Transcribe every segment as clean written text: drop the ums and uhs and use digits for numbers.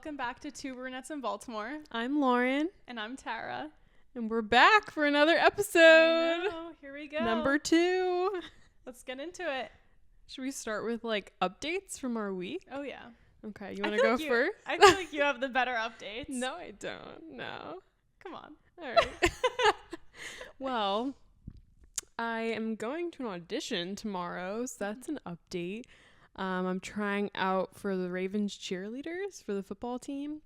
Welcome back to Two Brunettes in Baltimore. I'm Lauren. And I'm Tara. And we're back for another episode. I know. Here we go. Number 2. Let's get into it. Should we start with updates from our week? Oh, yeah. Okay, you want to go first? I feel like you have the better updates. No, I don't. No. Come on. All right. Well, I am going to an audition tomorrow, so that's an update. I'm trying out for the Ravens cheerleaders for the football team.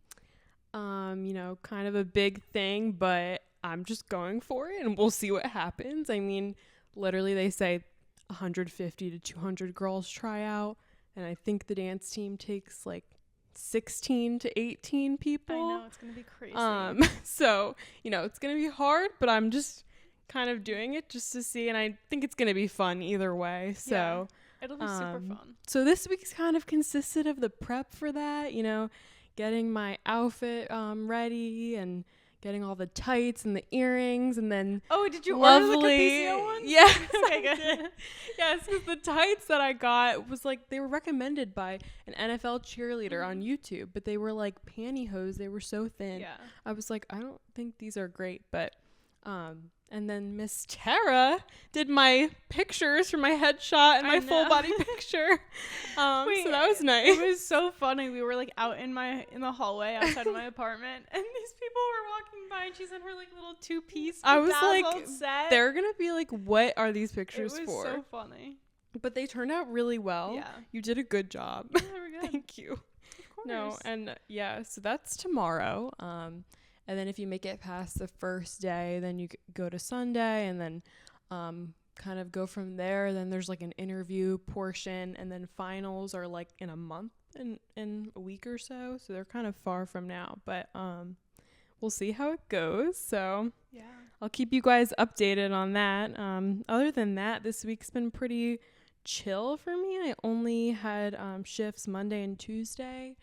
Kind of a big thing, but I'm just going for it and we'll see what happens. I mean, literally they say 150 to 200 girls try out, and I think the dance team takes 16 to 18 people. I know, it's going to be crazy. So, it's going to be hard, but I'm just kind of doing it just to see, and I think it's going to be fun either way. So, yeah, it'll be super fun. So this week's kind of consisted of the prep for that, getting my outfit ready and getting all the tights and the earrings, and then did you order the Capizio ones? Yes. Okay, good. Yes, because the tights that I got was they were recommended by an NFL cheerleader on YouTube, but they were pantyhose. They were so thin. Yeah. I was like, I don't think these are great, but and then Miss Tara did my pictures for my headshot and my full body picture. So that was nice. It was so funny. We were out in the hallway outside my apartment, and these people were walking by, and she's in her little 2-piece I was set. They're gonna be what are these pictures for? It was so funny. But they turned out really well. Yeah. You did a good job. Yeah, they were good. Thank you. Of course. No, and so that's tomorrow. And then if you make it past the first day, then you go to Sunday, and then kind of go from there. Then there's an interview portion, and then finals are in a month, in a week or so. So they're kind of far from now, but we'll see how it goes. So yeah, I'll keep you guys updated on that. Other than that, this week's been pretty chill for me. I only had shifts Monday and Tuesday.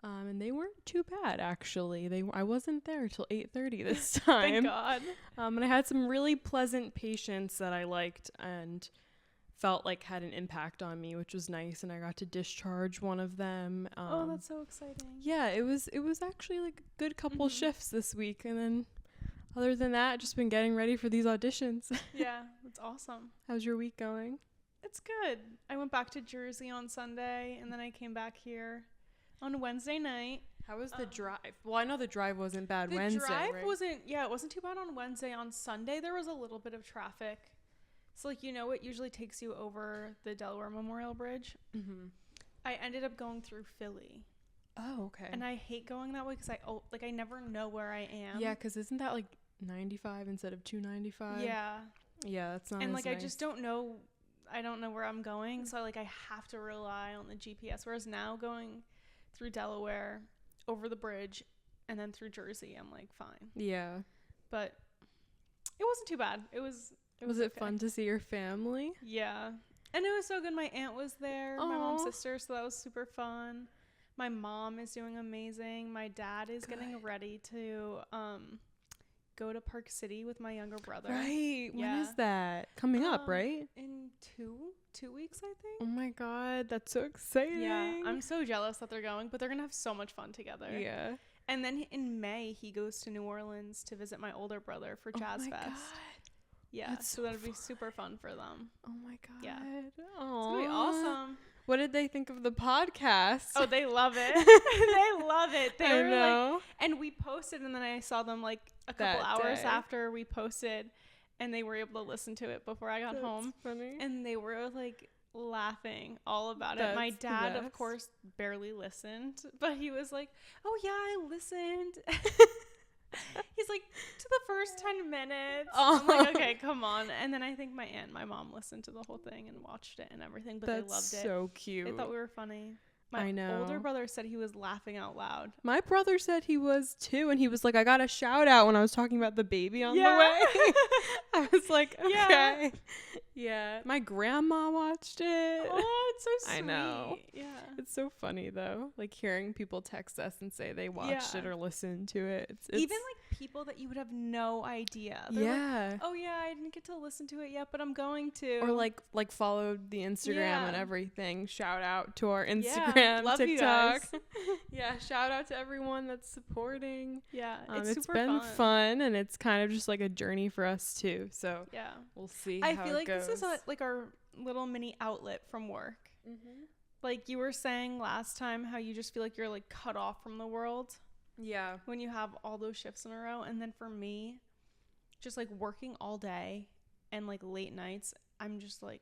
And they weren't too bad, actually. I wasn't there till 8:30 this time. Thank God. And I had some really pleasant patients that I liked and felt had an impact on me, which was nice. And I got to discharge one of them. That's so exciting. Yeah, it was actually a good couple shifts this week. And then other than that, just been getting ready for these auditions. Yeah, that's awesome. How's your week going? It's good. I went back to Jersey on Sunday, and then I came back here on Wednesday night. How was the drive? Well, I know the drive wasn't bad Wednesday, The drive right? it wasn't too bad on Wednesday. On Sunday, there was a little bit of traffic. So, it usually takes you over the Delaware Memorial Bridge. Mm-hmm. I ended up going through Philly. Oh, okay. And I hate going that way because I never know where I am. Yeah, because isn't that 95 instead of 295? Yeah. Yeah, that's not and as I nice. just don't know. I don't know where I'm going. So, I have to rely on the GPS. Whereas now going through Delaware, over the bridge, and then through Jersey, I'm fine. Yeah. But it wasn't too bad. It was it fun to see your family? Yeah. And it was so good. My aunt was there, my mom's sister, so that was super fun. My mom is doing amazing. My dad is getting ready to go to Park City with my younger brother. Right. Yeah. When is that? Coming up, right? In two weeks, I think. Oh my God, that's so exciting. Yeah, I'm so jealous that they're going, but they're gonna have so much fun together. Yeah. And then in May, he goes to New Orleans to visit my older brother for Jazz Fest. God. Yeah, so that'd be super fun for them. Oh my God. Yeah. Aww. It's gonna be awesome. What did they think of the podcast? Oh, they love it. They love it. They I were know. and we posted, and then I saw them a couple That hours day. after we posted, and they were able to listen to it before I got home. Funny. And they were laughing all about it. That's My the dad, of best. course, barely listened, but he was like, "Oh yeah, I listened." He's like, to the first 10 minutes. Oh. I'm like, okay, come on. And then I think my aunt and my mom listened to the whole thing and watched it and everything, but they loved it. So cute. They thought we were funny. My I know. older brother said he was laughing out loud. My brother said he was too, and he was like, I got a shout out when I was talking about the baby on the way. I was like, okay. Yeah. My grandma watched it. Oh, it's so sweet. I know. Yeah. It's so funny though, hearing people text us and say they watched it or listened to it. It's even people that you would have no idea. They're oh yeah, I didn't get to listen to it yet, but I'm going to. Or like followed the Instagram and everything. Shout out to our Instagram, love TikTok. You guys. Shout out to everyone that's supporting. It's it's super been fun, and it's kind of just like a journey for us too. So we'll see. I how feel it like goes. this is like our little mini outlet from work. Like you were saying last time, how you just feel like you're like cut off from the world. Yeah. When you have all those shifts in a row. And then for me, just like working all day and like late nights, I'm just like,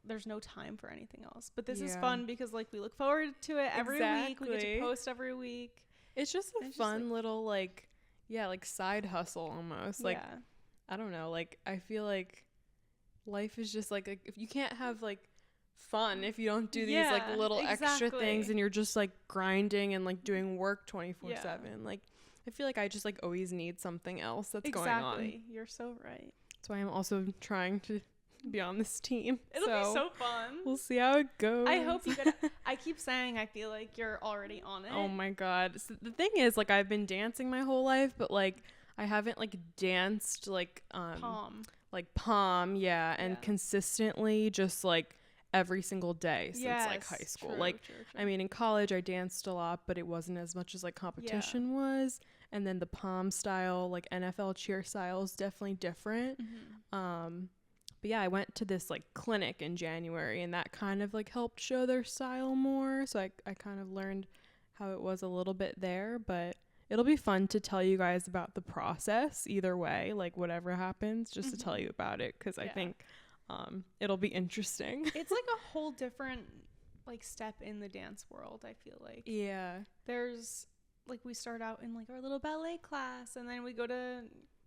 there's no time for anything else. But this is fun because like we look forward to it every week. We get to post every week. It's just a fun little like side hustle almost. Like, I don't know. Like, I feel like life is just like if you can't have like fun if you don't do these like little extra things, and you're just like grinding and like doing work 24/7. Like, I feel like I just like always need something else that's going on. You're so right. That's why I'm also trying to be on this team. It'll be so fun. We'll see how it goes. I hope you get I keep saying I feel like you're already on it. Oh my god. So the thing is, like, I've been dancing my whole life, but like I haven't like danced like pom, and consistently just like every single day since like high school. True. I mean, in college I danced a lot, but it wasn't as much as like competition was. And then the pom style, like NFL cheer style, is definitely different. But I went to this like clinic in January, and that kind of like helped show their style more. So I kind of learned how it was a little bit there, but it'll be fun to tell you guys about the process either way, like whatever happens, just to tell you about it, because I think it'll be interesting. It's like a whole different like step in the dance world, I feel like. There's like, we start out in like our little ballet class, and then we go to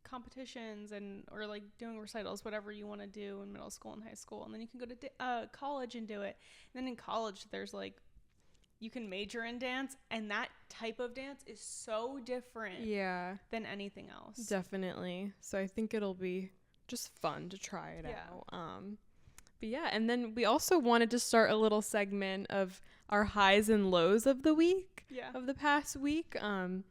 competitions or like doing recitals, whatever you want to do in middle school and high school, and then you can go to college and do it. And then in college there's like, you can major in dance, and that type of dance is so different than anything else. Definitely. So I think it'll be just fun to try it out. But and then we also wanted to start a little segment of our highs and lows of the week, of the past week. Do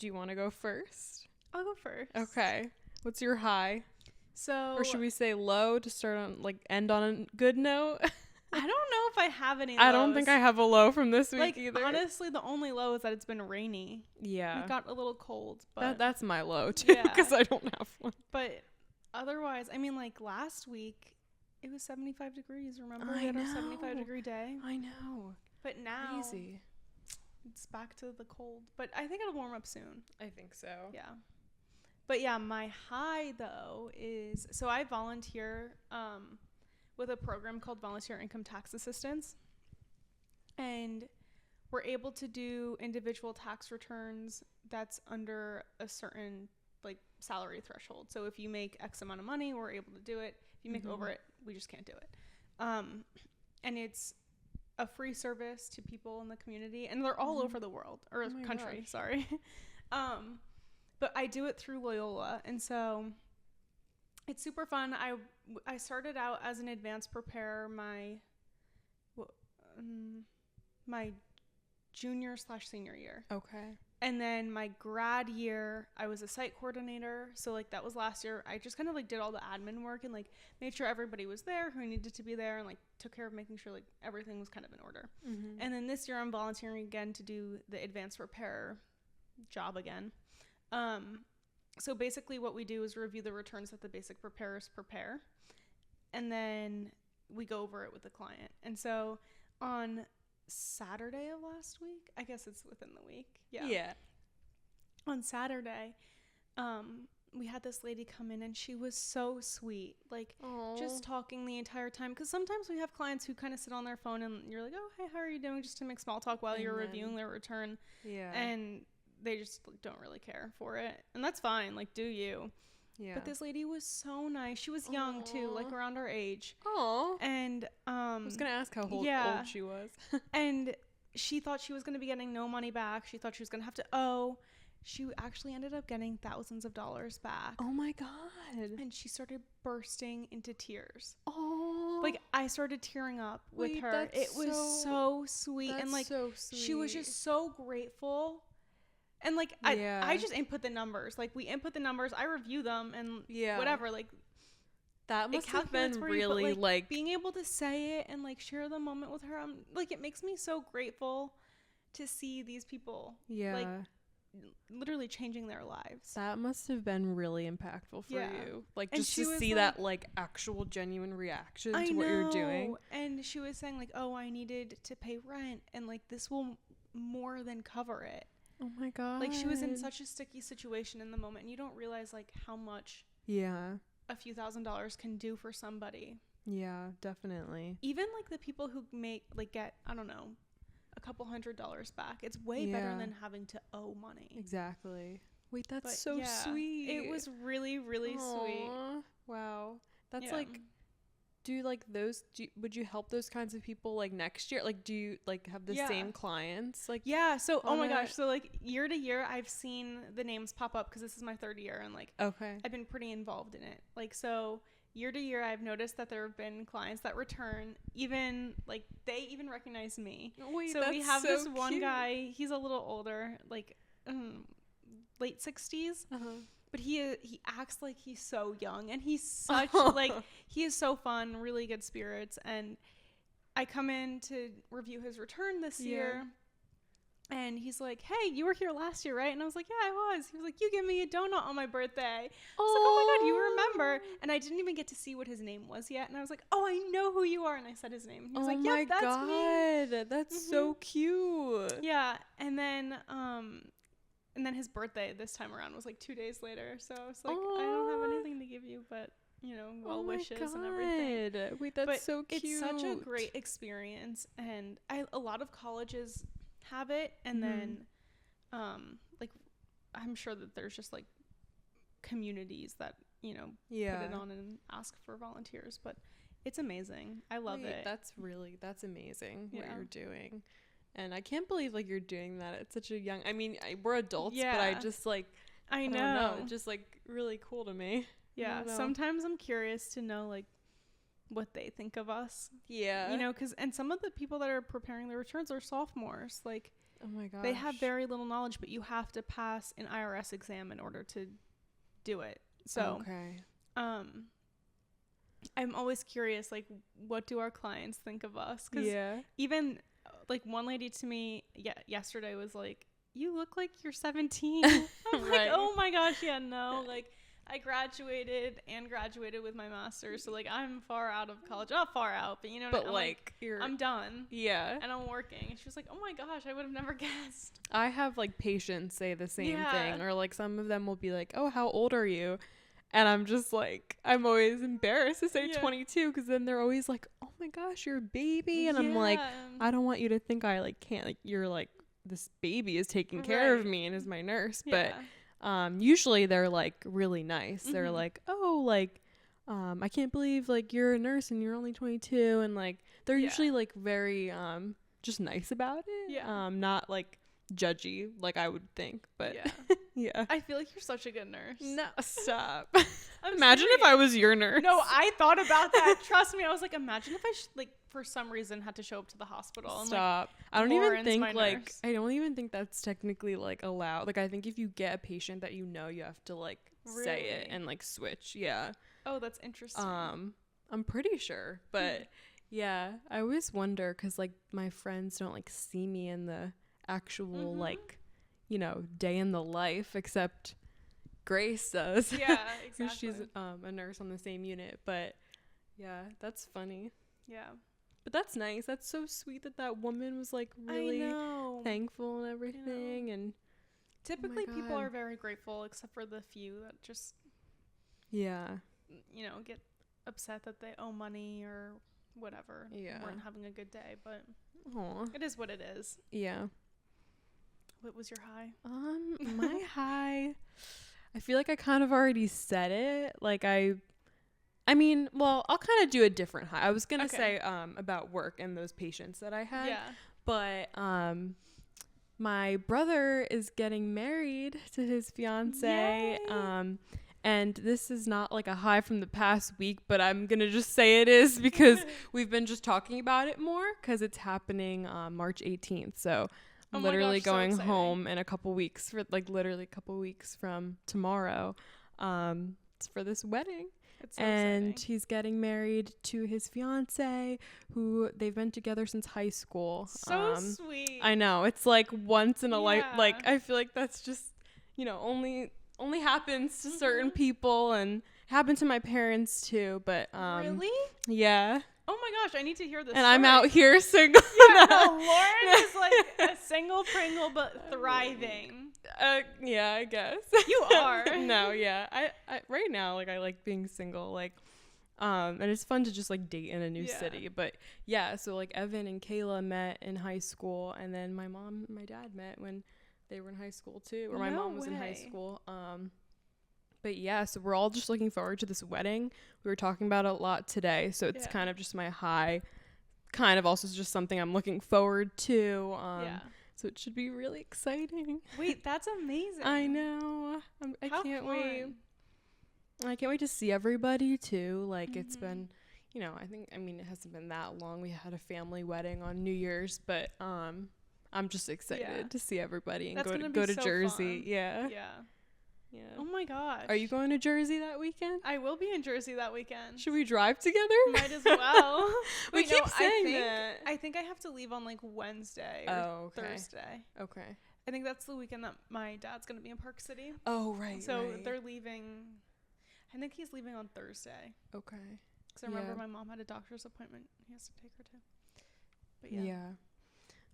you want to go first? I'll go first. Okay. What's your high? So, or should we say low to start on, like, end on a good note? I don't know if I have any lows. I don't think I have a low from this week, like, either. Honestly, the only low is that it's been rainy. It got a little cold, but that's my low too, because I don't have one. But otherwise, I mean, like, last week it was 75 degrees. Remember, we had our 75-degree day. I know. But now crazy. It's back to the cold. But I think it'll warm up soon. I think so. Yeah. But my high though is, so I volunteer with a program called Volunteer Income Tax Assistance, and we're able to do individual tax returns that's under a certain like salary threshold. So if you make X amount of money, we're able to do it. If you make over it, we just can't do it. And it's a free service to people in the community, and they're all over the world, or country. Gosh. Sorry. But I do it through Loyola, and so it's super fun. I started out as an advanced preparer my junior/senior year. Okay. And then my grad year, I was a site coordinator. So like that was last year. I just kind of like did all the admin work and like made sure everybody was there who needed to be there, and like took care of making sure like everything was kind of in order. And then this year I'm volunteering again to do the advanced preparer job again. So basically what we do is review the returns that the basic preparers prepare, and then we go over it with the client. And so on Saturday of last week, I guess it's within the week. Yeah. On Saturday, we had this lady come in, and she was so sweet, like just talking the entire time. Because sometimes we have clients who kind of sit on their phone, and you're like, oh, hey, how are you doing? Just to make small talk while you're reviewing their return. And they just don't really care for it. And that's fine. Like, do you. But this lady was so nice. She was young too, like around our age. And I was gonna ask how old she was. And she thought she was gonna be getting no money back. She thought she was gonna have to owe. She actually ended up getting thousands of dollars back. Oh my god. And she started bursting into tears. Like, I started tearing up with her. It was so sweet. And like, so sweet. She was just so grateful. And like I just input the numbers. Like we input the numbers, I review them and whatever. Like that must have been really you, but, like being able to say it and like share the moment with her. Like it makes me so grateful to see these people. Like literally changing their lives. That must have been really impactful for you. Like just to see that like actual genuine reaction to what you're doing. And she was saying like, oh, I needed to pay rent and like this will more than cover it. Oh my God. Like she was in such a sticky situation in the moment and you don't realize like how much a few $1,000s can do for somebody. Yeah, definitely. Even like the people who get, I don't know, a couple $100s back. It's way better than having to owe money. Exactly. Wait, that's so sweet. It was really, really sweet. Wow. That's like, do you like those, would you help those kinds of people like next year? Like, do you like have the same clients? Like, so, oh my gosh. So like year to year, I've seen the names pop up because this is my 3rd year and like, I've been pretty involved in it. Like, so year to year, I've noticed that there have been clients that return, even like they even recognize me. Wait, so we have this one guy, he's a little older, like late 60s, but he acts like he's so young and he's such like he is so fun, really good spirits. And I come in to review his return this year. And he's like, hey, you were here last year, right? And I was like, yeah, I was. He was like, you gave me a donut on my birthday. I was like, oh my God, you remember? And I didn't even get to see what his name was yet. And I was like, oh, I know who you are. And I said his name. He was like, yeah, that's me. That's so cute. Yeah. And then his birthday this time around was like 2 days later. So I was like, I don't have anything to give you, but, you know, well wishes and everything. Wait, that's so cute. It's such a great experience. And a lot of colleges have it, and then like I'm sure that there's just like communities that, you know, put it on and ask for volunteers, but it's amazing. I love it. That's amazing what you're doing. And I can't believe like you're doing that at such a young, I mean, we're adults, but I just like I don't know, it's just like really cool to me. Sometimes I'm curious to know like what they think of us, you know, and some of the people that are preparing the returns are sophomores. Like, oh my gosh, they have very little knowledge, but you have to pass an IRS exam in order to do it. So I'm always curious, like, what do our clients think of us? Because even like one lady to me yesterday was like, you look like you're 17. I'm like, oh my gosh, no, like I graduated with my master's, so like I'm far out of college. Not far out, but you know, but like I'm done. And I'm working. And she was like, "Oh my gosh, I would have never guessed." I have like patients say the same thing, or like some of them will be like, "Oh, how old are you?" And I'm just like, I'm always embarrassed to say 22 because then they're always like, "Oh my gosh, you're a baby," and I'm like, I don't want you to think I like can't, like you're like this baby is taking care of me and is my nurse, but. Usually they're like really nice. They're like, oh, like, I can't believe like you're a nurse and you're only 22. And like, they're usually like very, just nice about it. Not like judgy, like I would think, but I feel like you're such a good nurse. No, stop. Imagine if I was your nurse. No, I thought about that. Trust me. I was like, imagine if I like for some reason had to show up to the hospital. And, stop. Like, I don't even think that's technically like allowed. Like I think if you get a patient that you know, you have to like say it and like switch. Yeah. Oh, that's interesting. I'm pretty sure, but I always wonder because like my friends don't like see me in the actual like, you know, day in the life, except Grace does. Yeah, exactly. She's a nurse on the same unit, but that's funny. Yeah. But that's nice. That's so sweet that woman was like really thankful and everything. And typically people are very grateful, except for the few that just, you know, get upset that they owe money or whatever. Weren't having a good day, but it is what it is. Yeah. What was your high? My high, I feel like I kind of already said it. Like I mean, well, I'll kind of do a different high. I was going to say about work and those patients that I had. Yeah. But my brother is getting married to his fiance. And this is not like a high from the past week, but I'm going to just say it is because we've been just talking about it more because it's happening March 18th. So Oh my literally gosh, so going exciting. home in a couple weeks for like literally a couple weeks from tomorrow. It's for this wedding. It's so And exciting. he's getting married to his fiance, who they've been together since high school. So sweet. I know, it's like once in a life. Yeah. Like I feel like that's just, you know, only happens to certain people, and happened to my parents too. But Really? yeah. Oh my gosh, I need to hear this. And story. I'm out here single. Yeah, no, Lauren is like a single Pringle but thriving. Yeah, I guess. You are. No, yeah. I right now, like, I like being single, like, and it's fun to just like date in a new city. But yeah, so like Evan and Kayla met in high school, and then my mom and my dad met when they were in high school too, or my mom was in high school. But yeah, so we're all just looking forward to this wedding. We were talking about it a lot today, so it's kind of just my high, kind of also just something I'm looking forward to. So it should be really exciting. Wait, that's amazing. I know. I can't wait. I can't wait to see everybody too. Like it's been, you know, I mean, it hasn't been that long. We had a family wedding on New Year's, but I'm just excited to see everybody and go to Jersey. Fun. Yeah. Yeah. Oh my gosh. Are you going to Jersey that weekend? I will be in Jersey that weekend. Should we drive together? Might as well. We keep saying that. I think I have to leave on like Wednesday or Thursday. Okay. I think that's the weekend that my dad's going to be in Park City. Oh, right. So they're leaving. I think he's leaving on Thursday. Okay. Because I remember my mom had a doctor's appointment he has to take her to. But yeah.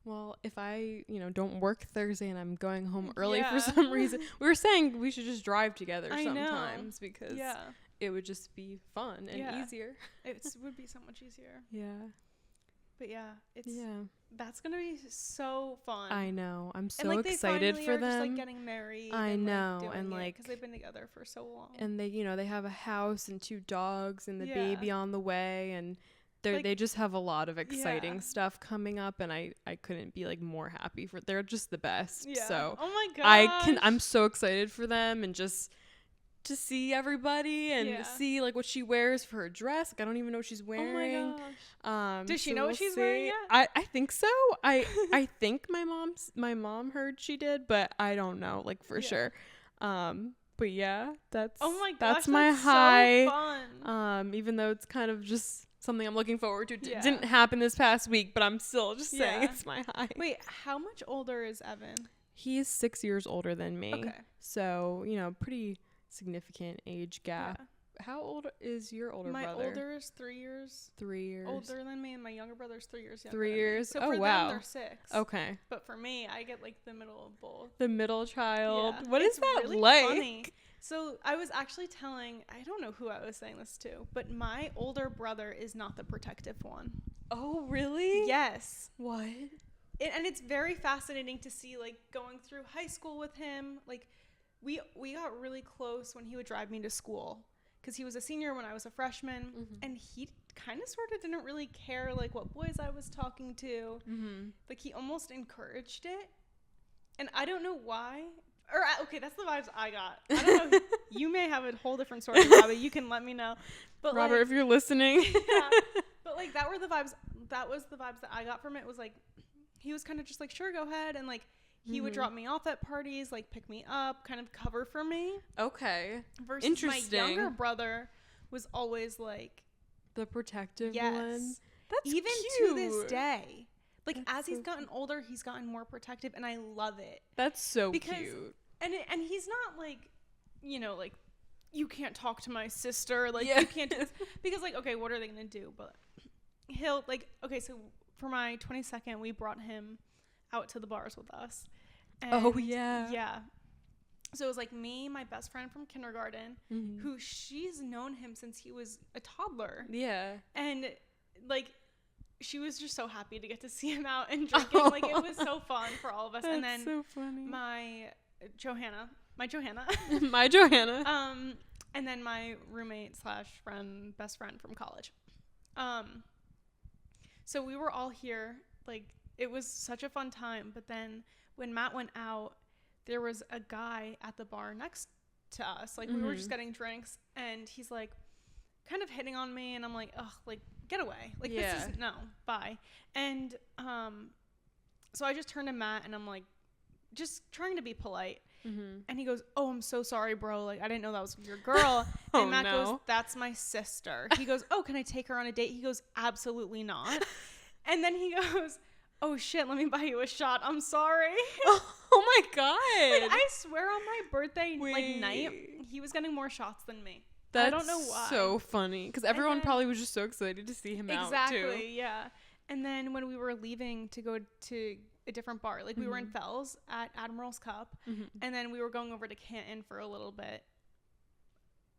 Well, if I, don't work Thursday and I'm going home early for some reason, we were saying we should just drive together sometimes because it would just be fun and easier. It would be so much easier. Yeah. But that's going to be so fun. I know. I'm so and, like, excited they for them. Just, like, getting married. I know. Like, and like, because they've been together for so long. And they, they have a house and 2 dogs and the baby on the way, and they just have a lot of exciting stuff coming up, and I couldn't be like more happy they're just the best. So oh my gosh. I'm so excited for them, and just to see everybody and see like what she wears for her dress. Like I don't even know what she's wearing. Oh my gosh. Does she know what she's wearing yet? I think so. I think my mom heard she did, but I don't know like for sure. But yeah, that's that's my high. So fun. Even though it's kind of just something I'm looking forward to. It didn't happen this past week, but I'm still just saying it's my high. Wait, how much older is Evan? He's 6 years older than me. Okay. So, pretty significant age gap. How old is your older brother? My older is 3 years. 3 years. Older than me, and my younger brother's 3 years younger. 3 years? So for them, they're 6. Okay. But for me, I get like the middle of both. The middle child. Yeah. What is that really like? Funny. So I was actually I don't know who I was saying this to, but my older brother is not the protective one. Oh, really? Yes. What? And it's very fascinating to see, like, going through high school with him. Like, we got really close when he would drive me to school, because he was a senior when I was a freshman, and he kind of sort of didn't really care, like, what boys I was talking to. Like, he almost encouraged it, and I don't know why. Or, okay, that's the vibes I got. I don't know. You may have a whole different story, Robbie. You can let me know. But Robert, if you're listening. But, like, that was the vibes that I got from it. Was, like, he was kind of just like, sure, go ahead. And, like, he would drop me off at parties, like, pick me up, kind of cover for me. Okay. Versus Interesting. my younger brother was always, like, the protective one. That's even cute. to this day. Like, That's as he's gotten older, he's gotten more protective, and I love it. That's so cute. And he's not, like, like, you can't talk to my sister. Like, you can't do this. Because, like, okay, what are they going to do? But he'll, like, okay, so for my 22nd, we brought him out to the bars with us. And yeah. So it was, like, me, my best friend from kindergarten, who she's known him since he was a toddler. Yeah. And, like, she was just so happy to get to see him out and drinking. Like, it was so fun for all of us. That's and then so funny. my Johanna. My Johanna. And then my roommate / friend, best friend from college. So we were all here. Like, it was such a fun time. But then when Matt went out, there was a guy at the bar next to us. Like, we were just getting drinks, and he's, like, kind of hitting on me, and I'm like, ugh, like, get away. Like, this is, no, bye. And so I just turned to Matt and I'm like, just trying to be polite. Mm-hmm. And he goes, oh, I'm so sorry, bro. Like, I didn't know that was your girl. Oh, and Matt no. goes, that's my sister. He goes, oh, can I take her on a date? He goes, absolutely not. And then he goes, oh, shit, let me buy you a shot. I'm sorry. Oh, my God. Like, I swear on my birthday night, he was getting more shots than me. That's I don't know why. So funny. Because everyone probably was just so excited to see him out, too. Exactly, yeah. And then when we were leaving to go to a different bar, like we were in Fells at Admiral's Cup, and then we were going over to Canton for a little bit.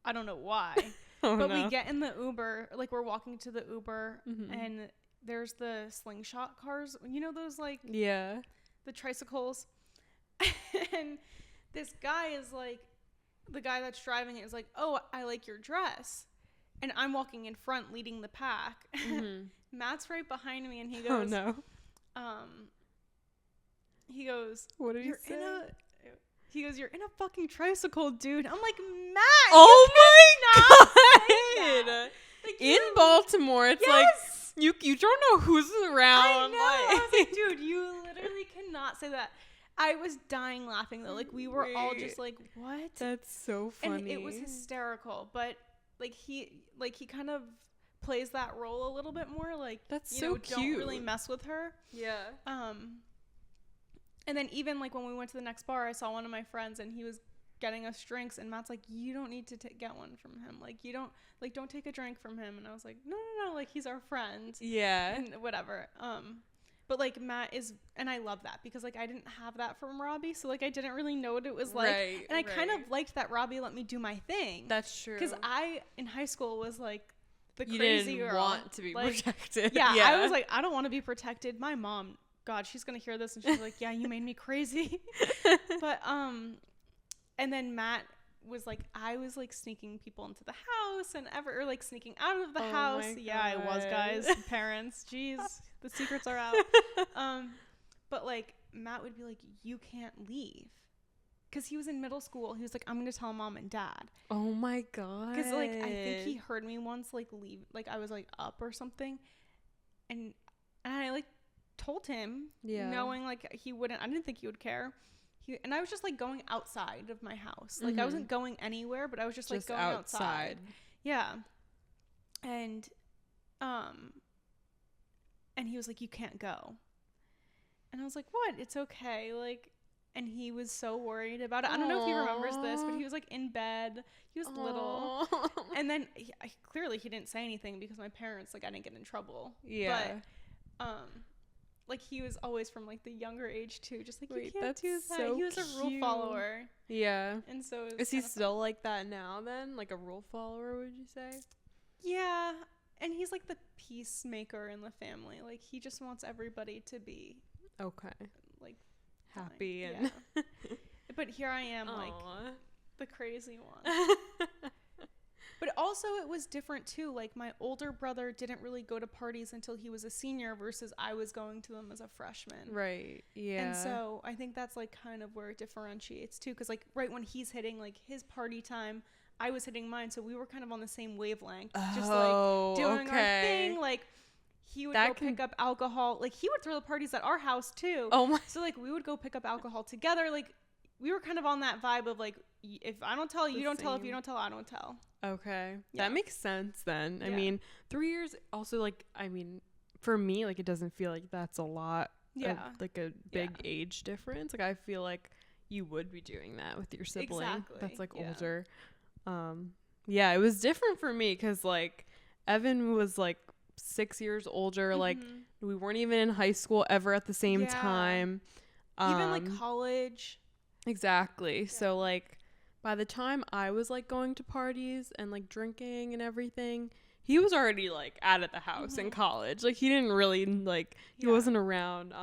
I don't know why. But we get in the Uber, like we're walking to the Uber, and there's the slingshot cars. You know those, like, yeah, the tricycles? And this guy is like, the guy that's driving it is like, oh, I like your dress. And I'm walking in front leading the pack. Matt's right behind me, and he goes, oh no. He goes, what did he say? He goes, you're in a fucking tricycle, dude. I'm like, Matt. Oh my God. Like, in Baltimore, it's like you don't know who's around. I know. I was like, dude, you literally cannot say that. I was dying laughing though. Like, we were all just like, what? That's so funny. And it was hysterical. But like he kind of plays that role a little bit more. Like, that's so cute. Don't really mess with her. Yeah. And then even like when we went to the next bar, I saw one of my friends and he was getting us drinks, and Matt's like, you don't need to get one from him. Like, you don't take a drink from him. And I was like, no, like, he's our friend. Yeah. And whatever. But like Matt is, and I love that because like I didn't have that from Robbie, so like I didn't really know what it was like. Right, and I kind of liked that Robbie let me do my thing. That's true. Because I in high school was like the you crazy didn't girl. Want to be like, protected. Yeah, I was like, I don't want to be protected. My mom, God, she's gonna hear this and she's like, yeah, you made me crazy. But and then Matt was like, I was like sneaking people into the house and or like sneaking out of the house. Yeah, I was, guys. Parents, jeez, the secrets are out. But like Matt would be like, you can't leave, because he was in middle school. He was like, I'm gonna tell mom and dad. Oh my God. Because like I think he heard me once like leave, like I was like up or something, and I like told him, knowing like he wouldn't. I didn't think he would care. And I was just like going outside of my house. Like I wasn't going anywhere, but I was just like going outside. Yeah. And he was like, you can't go. And I was like, what? It's okay. Like, and he was so worried about it. I don't know if he remembers this, but he was like in bed. He was little. And then clearly he didn't say anything because my parents, like, I didn't get in trouble. Yeah. But like he was always from like the younger age too, just like, you can't that's do that. so He was a rule follower. Yeah. And so is he still like that now then? Like a rule follower, would you say? Yeah. And he's like the peacemaker in the family. Like he just wants everybody to be like happy fine. and yeah. But here I am, like the crazy one. But also it was different too. Like my older brother didn't really go to parties until he was a senior versus I was going to them as a freshman. Right. Yeah. And so I think that's like kind of where it differentiates too. Cause like right when he's hitting like his party time, I was hitting mine. So we were kind of on the same wavelength. Just like doing our thing. Like he would go pick up alcohol. Like he would throw the parties at our house too. Oh my. So like we would go pick up alcohol together. Like we were kind of on that vibe of like, if I don't tell, you don't tell. If you don't tell, I don't tell. Okay. Yeah. That makes sense then. I mean, 3 years also, like, I mean, for me, like, it doesn't feel like that's a lot. Yeah. Of, like a big age difference. Like, I feel like you would be doing that with your sibling. Exactly. That's like older. Yeah, it was different for me because like Evan was like 6 years older. Like we weren't even in high school ever at the same time. Even like college. Exactly. Yeah. So like by the time I was like going to parties and like drinking and everything, he was already like out of the house in college. Like he didn't really like, he wasn't around.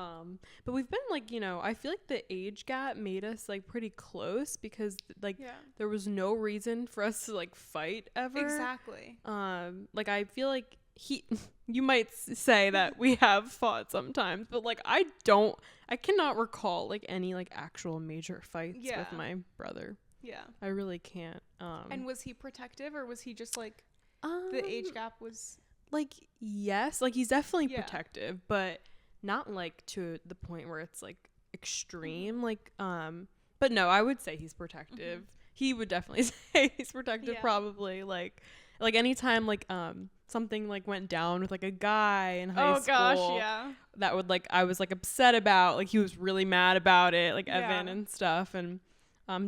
But we've been like, you know, I feel like the age gap made us like pretty close because like there was no reason for us to like fight ever. Exactly. Like I feel like you might say that we have fought sometimes, but like I cannot recall like any like actual major fights with my brother. Yeah. I really can't. And was he protective or was he just like the age gap was like, yes, like he's definitely protective, but not like to the point where it's like extreme, like but no, I would say he's protective. He would definitely say he's protective. Probably like anytime like something like went down with like a guy in high school. Oh gosh, yeah. That would like I was like upset about, like he was really mad about it, like Evan and stuff, and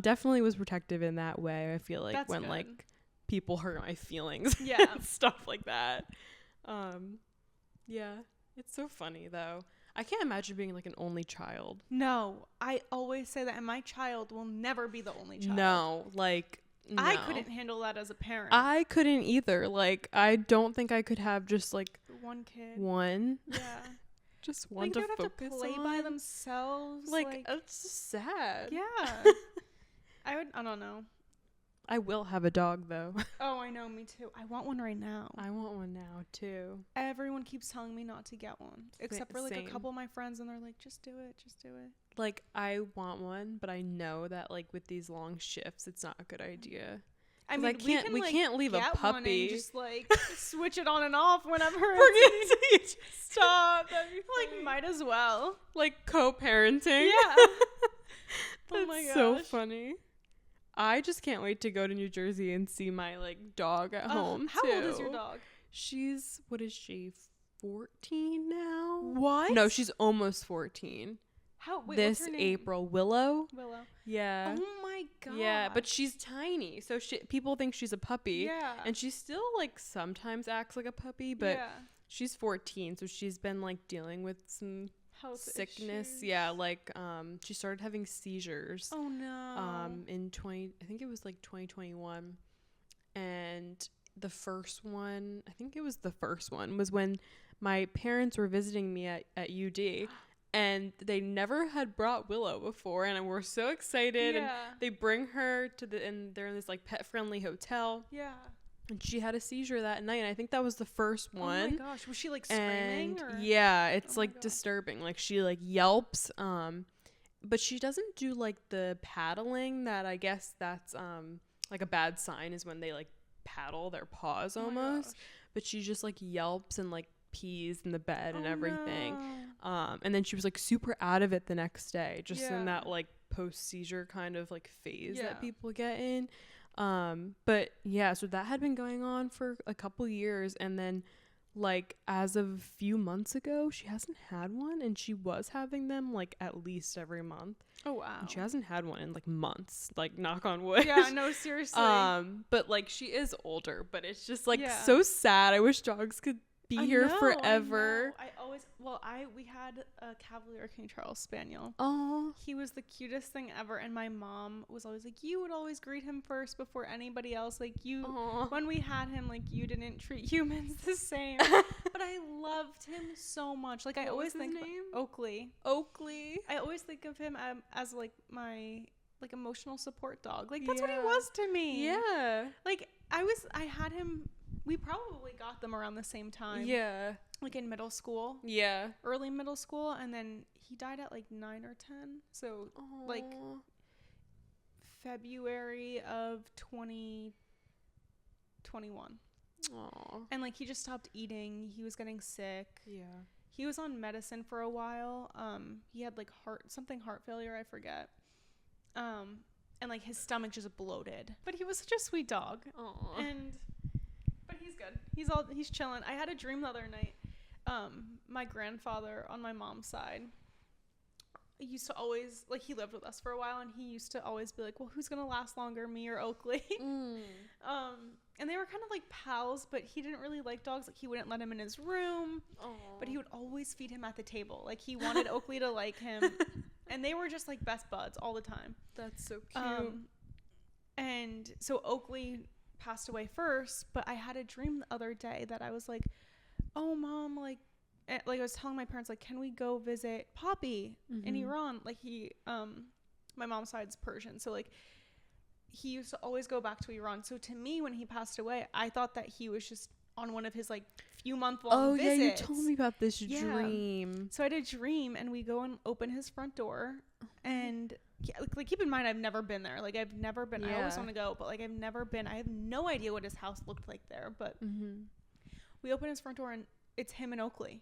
definitely was protective in that way. I feel like when like people hurt my feelings, and stuff like that. Yeah, it's so funny though. I can't imagine being like an only child. No, I always say that, and my child will never be the only child. No, like no. I couldn't handle that as a parent. I couldn't either. Like I don't think I could have just like one kid. One. Yeah. Just one to focus to play on. by themselves. Like it's just sad. Yeah. I don't know. I will have a dog though. Oh, I know, me too. I want one right now. I want one now too. Everyone keeps telling me not to get one, except for like a couple of my friends, and they're like, just do it. Like I want one, but I know that like with these long shifts, it's not a good idea. I mean, we can't leave a puppy. And just like switch it on and off whenever. It's stop. Like might as well. Like co-parenting. Yeah. Oh my gosh. So funny. I just can't wait to go to New Jersey and see my like dog at home. How old is your dog? What is she? 14 now? What? No, she's almost 14. Wait, this what's her name? April. Willow. Yeah. Oh my god. Yeah, but she's tiny, so people think she's a puppy. Yeah. And she still like sometimes acts like a puppy, but she's 14, so she's been like dealing with some health sickness issues. Yeah, like she started having seizures. Oh no. I think it was like 2021, and the first one was when my parents were visiting me at UD. And they never had brought Willow before, and we're so excited. Yeah. And they bring her and they're in this like pet friendly hotel. Yeah. And she had a seizure that night, and I think that was the first one. Oh my gosh, was she like screaming? Yeah, it's like disturbing. Like she like yelps, but she doesn't do like the paddling that I guess that's like a bad sign is when they like paddle their paws almost. But she just like yelps and like pees in the bed and everything. No. And then she was like super out of it the next day, just in that like post seizure kind of like phase that people get in. But yeah, so that had been going on for a couple years, and then like as of a few months ago she hasn't had one, and she was having them like at least every month. Oh wow. And she hasn't had one in like months, like knock on wood. Yeah, no, seriously. But like she is older, but it's just like so sad. I wish dogs could be here forever. We had a Cavalier King Charles Spaniel. Oh, he was the cutest thing ever, and my mom was always like, you would always greet him first before anybody else. Like you, when we had him, like you didn't treat humans the same. But I loved him so much. Like I always think Oakley. I always think of him as like my like emotional support dog. Like that's what he was to me. Yeah. Like I had him. We probably got them around the same time. Yeah. Like in middle school. Yeah. Early middle school. And then he died at like 9 or 10. So like February of 2021. Aww. And like he just stopped eating. He was getting sick. Yeah. He was on medicine for a while. He had like heart failure, I forget. And like his stomach just bloated. But he was such a sweet dog. Aww. But he's good. He's chilling. I had a dream the other night. My grandfather on my mom's side used to always, like, he lived with us for a while, and he used to always be like, well, who's gonna last longer, me or Oakley? And they were kind of like pals, but he didn't really like dogs. Like, he wouldn't let him in his room. Aww. But he would always feed him at the table. Like, he wanted Oakley to like him, and they were just like best buds all the time. That's so cute. And so Oakley passed away first, but I had a dream the other day that I was like, oh mom, like I was telling my parents, like, can we go visit Poppy in Iran? Like he my mom's side's Persian, so like he used to always go back to Iran. So to me, when he passed away, I thought that he was just on one of his like few month-long visits. Yeah, you told me about this dream. So I had a dream, and we go and open his front door, and like keep in mind, I've never been there. Like I've never been. I always want to go, but like I've never been. I have no idea what his house looked like there. But we open his front door, and it's him and Oakley.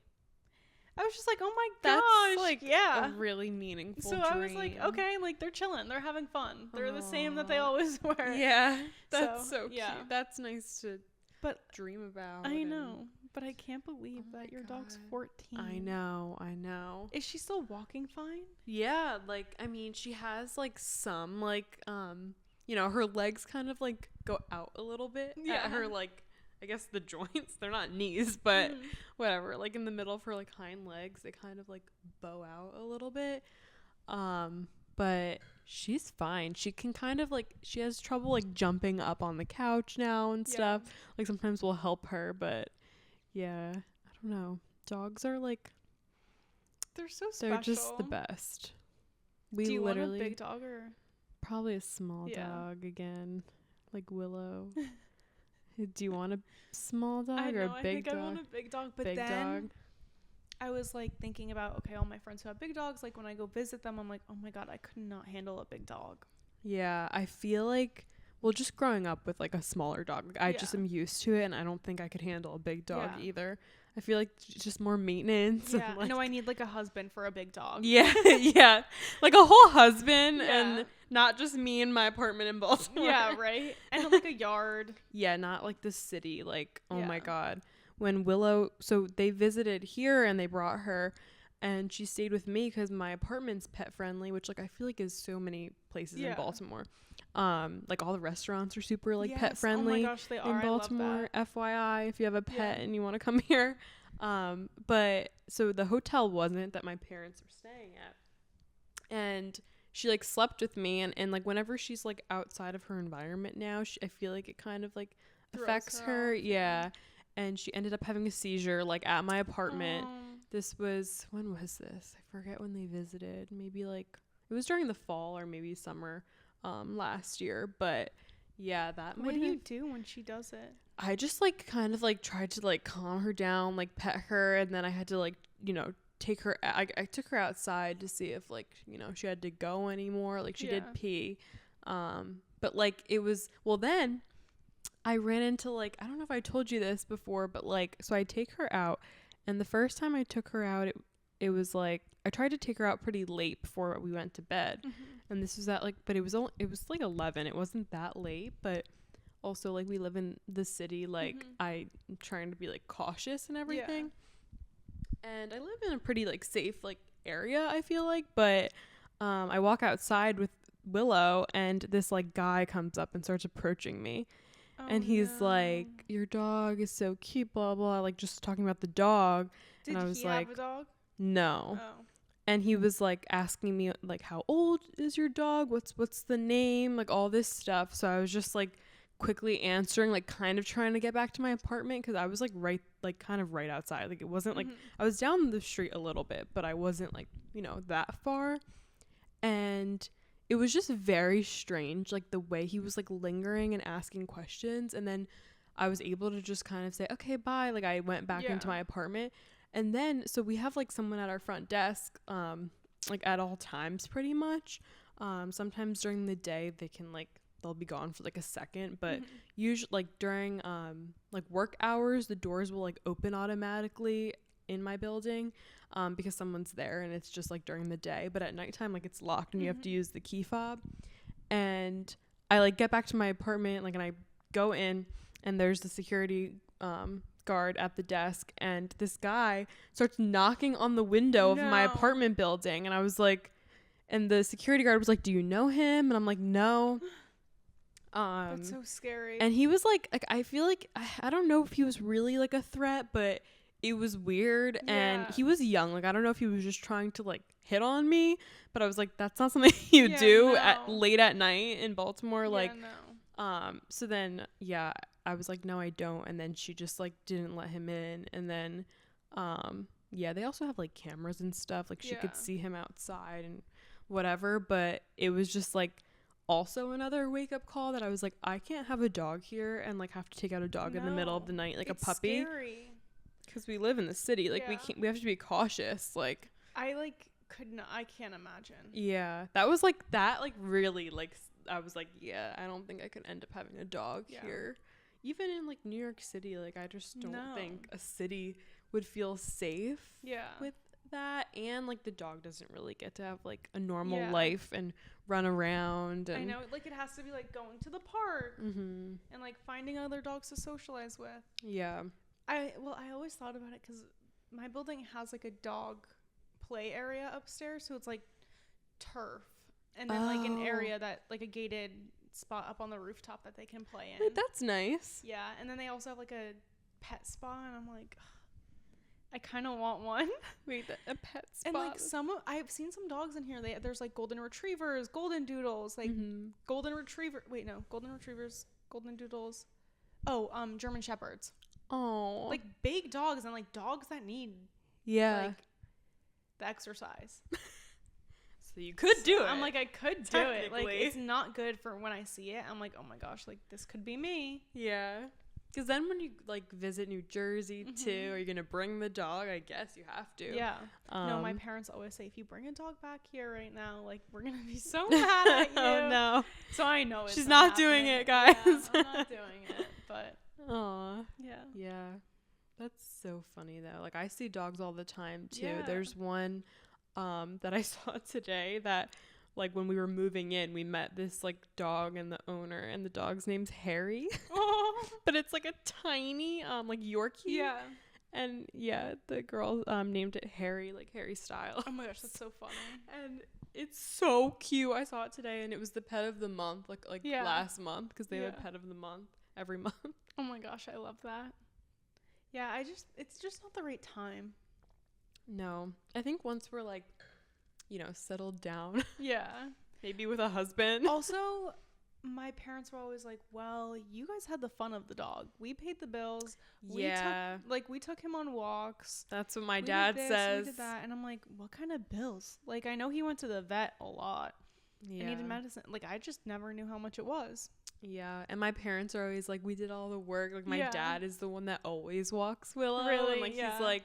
I was just like, oh my That's gosh, like yeah, a really meaningful so dream. I was like, okay, like they're chilling, they're having fun, they're the same that they always were. Yeah, that's so yeah. cute. That's nice to But dream about. I know, but I can't believe that your dog's 14. I know. Is she still walking fine? Yeah, like, I mean, she has like some like you know, her legs kind of like go out a little bit at her, like, I guess the joints, they're not knees, but whatever, like in the middle of her like hind legs, they kind of like bow out a little bit. But she's fine. She can kind of like, she has trouble like jumping up on the couch now and stuff. Like sometimes we'll help her, but yeah, I don't know. Dogs are like, they're so special. they're just the best. Do you want a big dog or? Probably a small dog again, like Willow. Do you want a small dog or a big dog? I want a big dog, but I was like thinking about, okay, all my friends who have big dogs, like when I go visit them, I'm like, oh my god, I could not handle a big dog. Yeah, I feel like, well, just growing up with like a smaller dog, like I just am used to it, and I don't think I could handle a big dog either. I feel like it's just more maintenance. Yeah, like, no, I need like a husband for a big dog. Yeah, yeah, like a whole husband, and not just me in my apartment in Baltimore. Yeah, right. And like a yard. Yeah, not like the city. Like, oh my god. When Willow, so they visited here and they brought her, and she stayed with me because my apartment's pet friendly, which like I feel like is so many places in Baltimore. Like all the restaurants are super like pet friendly. Oh my gosh, they are. In Baltimore. FYI, if you have a pet and you want to come here. But so the hotel wasn't that my parents were staying at, and she like slept with me, and like whenever she's like outside of her environment now, I feel like it kind of like affects her. Yeah. And she ended up having a seizure like at my apartment. This was, when was this? I forget when they visited. Maybe like it was during the fall or maybe summer last year. But yeah, that What do you do when she does it? I just like kind of like tried to like calm her down, like pet her, and then I had to like, you know, take her, I took her outside to see if like, you know, she had to go anymore. Like she did pee. But like it was, well then I ran into like, I don't know if I told you this before, but like, so I take her out, and the first time I took her out, it was like, I tried to take her out pretty late before we went to bed. And this was at like, but it was like 11. It wasn't that late, but also like we live in the city. Like I'm trying to be like cautious and everything. And I live in a pretty like safe like area, I feel like, but I walk outside with Willow, and this like guy comes up and starts approaching me. And he's like, your dog is so cute, blah, blah, like just talking about the dog. Did and I was he like, have a dog? No. Oh. And he was like asking me like, how old is your dog? What's the name? Like all this stuff. So I was just like quickly answering, like kind of trying to get back to my apartment, because I was like kind of right outside. Like it wasn't like, I was down the street a little bit, but I wasn't like, you know, that far. And it was just very strange, like the way he was like lingering and asking questions. And then I was able to just kind of say, okay, bye. Like I went back into my apartment. And then, so we have like someone at our front desk, like at all times pretty much. Sometimes during the day they can like, they'll be gone for like a second, but usually like during like work hours, the doors will like open automatically in my building, because someone's there, and it's just like during the day. But at nighttime, like it's locked and you have to use the key fob. And I like get back to my apartment, like, and I go in, and there's the security guard at the desk, and this guy starts knocking on the window of my apartment building. And I was like, and the security guard was like, do you know him? And I'm like, no. That's so scary. And he was like I feel like, I don't know if he was really like a threat, but it was weird. And he was young. Like I don't know if he was just trying to like hit on me, but I was like, that's not something you do late at night in Baltimore. Like so then I was like, no, I don't. And then she just like didn't let him in. And then they also have like cameras and stuff, like she could see him outside and whatever. But it was just like also another wake up call that I was like, I can't have a dog here and like have to take out a dog in the middle of the night, like it's a puppy. Scary. Because we live in the city, like we have to be cautious. Like I like could not, I can't imagine. Yeah, that was like that, like really, like I was like, yeah, I don't think I could end up having a dog here, even in like New York City. Like I just don't think a city would feel safe with that, and like the dog doesn't really get to have like a normal Yeah. life and run around. And I know, like it has to be like going to the park Mm-hmm. and like finding other dogs to socialize with. Yeah. I always thought about it because my building has like a dog play area upstairs, so it's like turf, and then like an area that like a gated spot up on the rooftop that they can play in. Wait, that's nice. Yeah, and then they also have like a pet spa, and I'm like, I kind of want one. Wait, a pet spot. And like I've seen some dogs in here. There's like golden retrievers, golden doodles, like golden retrievers, golden doodles. Oh, German shepherds. Oh, Like big dogs and like dogs that need like the exercise. So you could do it. I'm like, I could do it. Like it's not good for when I see it. I'm like, oh my gosh, like this could be me. Yeah. Because then when you like visit New Jersey too, are you gonna bring the dog? I guess you have to. Yeah. No, my parents always say, if you bring a dog back here right now, like we're gonna be so mad at you. Oh no. So I know she's not doing it, guys. Yeah, I'm not doing it, but. Aw. Yeah. Yeah. That's so funny though. Like I see dogs all the time too. Yeah. There's one that I saw today that like when we were moving in, we met this like dog and the owner, and the dog's name's Harry. Oh. But it's like a tiny like Yorkie. Yeah. And yeah, the girl named it Harry, like Harry style. Oh my gosh, that's so funny. And it's so cute. I saw it today, and it was the pet of the month, like Yeah. last month, because they have a Yeah. pet of the month every month. Oh my gosh, I love that. Yeah, it's just not the right time. No, I think once we're like, settled down, Yeah. maybe with a husband. Also, my parents were always like, well, you guys had the fun of the dog. We paid the bills. Yeah. We took him on walks. That's what my We dad did this, says. We did that. And I'm like, what kind of bills? Like, I know he went to the vet a lot. Yeah. And needed medicine. Like, I just never knew how much it was. Yeah. And my parents are always like, we did all the work. Like, my Yeah. dad is the one that always walks Willow. Really? And, like, Yeah. he's like,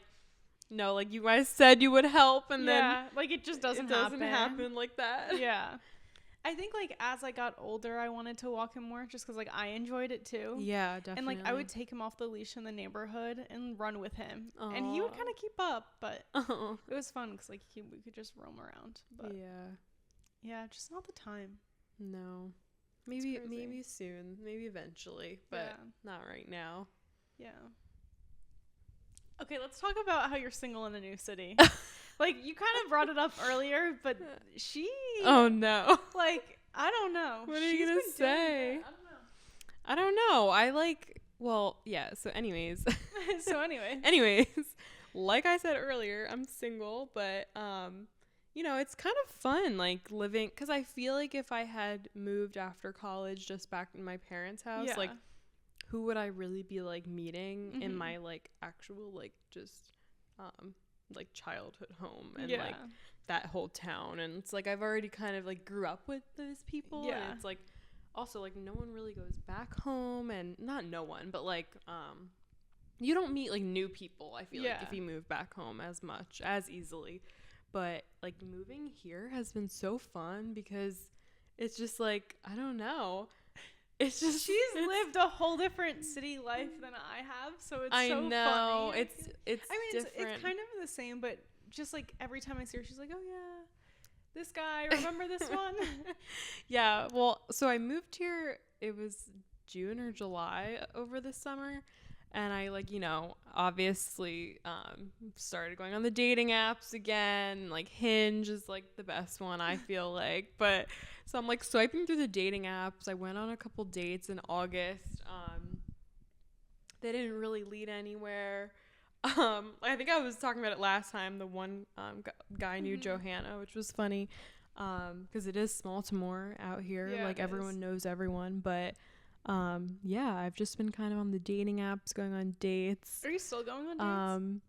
no, like, you guys said you would help. And Yeah, like, it just doesn't happen like that. Yeah. I think, like, as I got older, I wanted to walk him more just because, like, I enjoyed it, too. Yeah, definitely. And, like, I would take him off the leash in the neighborhood and run with him. And he would kind of keep up, but it was fun because, like, we could just roam around. But yeah, just not the time. No. Maybe soon. Maybe eventually. But not right now. Yeah. Okay, let's talk about how you're single in a new city. Like, you kind of brought it up earlier, but Oh, no. like, I don't know. What are you going to say? I don't know. So anyways. Anyways, like I said earlier, I'm single, but, it's kind of fun, like, living, because I feel like if I had moved after college just back in my parents' house, like, who would I really be, like, meeting in my, like, actual, like, just, like, childhood home and, like, that whole town. And it's, like, I've already kind of, like, grew up with those people. Yeah. And it's, like, also, like, no one really goes back home. And not no one, but, like, you don't meet, like, new people, I feel like, if you move back home as easily. But, like, moving here has been so fun because it's just, like, I don't know. It's just she's lived a whole different city life than I have, so it's I so know. funny. It's different. It's kind of the same, but just like every time I see her, she's like, "Oh yeah, this guy. Remember this one?" Yeah. Well, so I moved here. It was June or July over the summer. And I, like, obviously started going on the dating apps again. Like, Hinge is, like, the best one, I feel like. But, so I'm, like, swiping through the dating apps. I went on a couple dates in August. They didn't really lead anywhere. I think I was talking about it last time. The one guy knew Johanna, which was funny. Because it is Baltimore out here. Yeah, like, everyone knows everyone. But... I've just been kind of on the dating apps, going on dates. Are you still going on dates?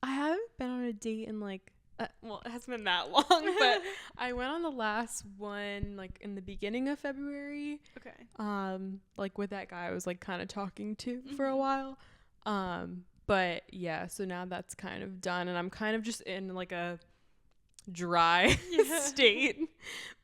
I haven't been on a date in like, it hasn't been that long, but I went on the last one like in the beginning of February. Okay. Like with that guy I was like kind of talking to for a while. But yeah, so now that's kind of done, and I'm kind of just in like a dry state.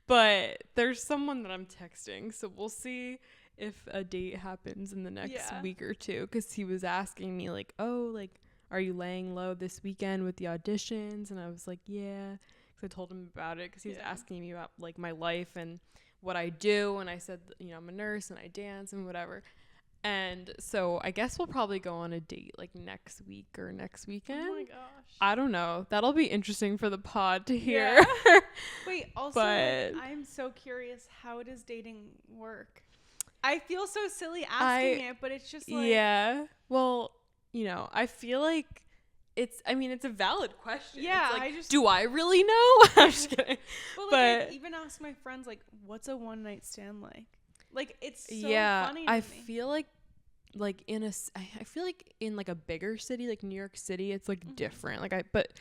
But there's someone that I'm texting, so we'll see if a date happens in the next week or two, because he was asking me like, oh, like, are you laying low this weekend with the auditions? And I was like, yeah. Because I told him about it because he was asking me about like my life and what I do. And I said, I'm a nurse and I dance and whatever. And so I guess we'll probably go on a date like next week or next weekend. Oh my gosh. I don't know. That'll be interesting for the pod to hear. Yeah. Wait, also, But I'm so curious, how does dating work? I feel so silly asking it, but it's just like... Yeah. Well, I feel like it's a valid question. Yeah, it's like, do I really know? I'm just kidding. Well, but I even ask my friends, like, what's a one night stand like? Like, it's so funny to me. feel like I feel like in like a bigger city like New York City, it's like different. But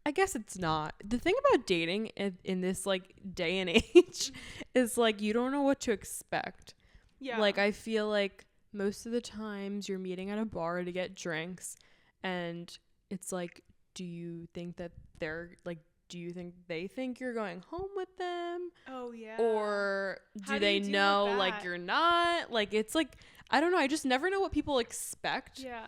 I guess it's not. The thing about dating in this like day and age is like you don't know what to expect. Yeah. Like I feel like most of the times you're meeting at a bar to get drinks, and it's like, do you think they think you're going home with them? Oh yeah. Or do they know like you're not? Like it's like, I don't know. I just never know what people expect. Yeah.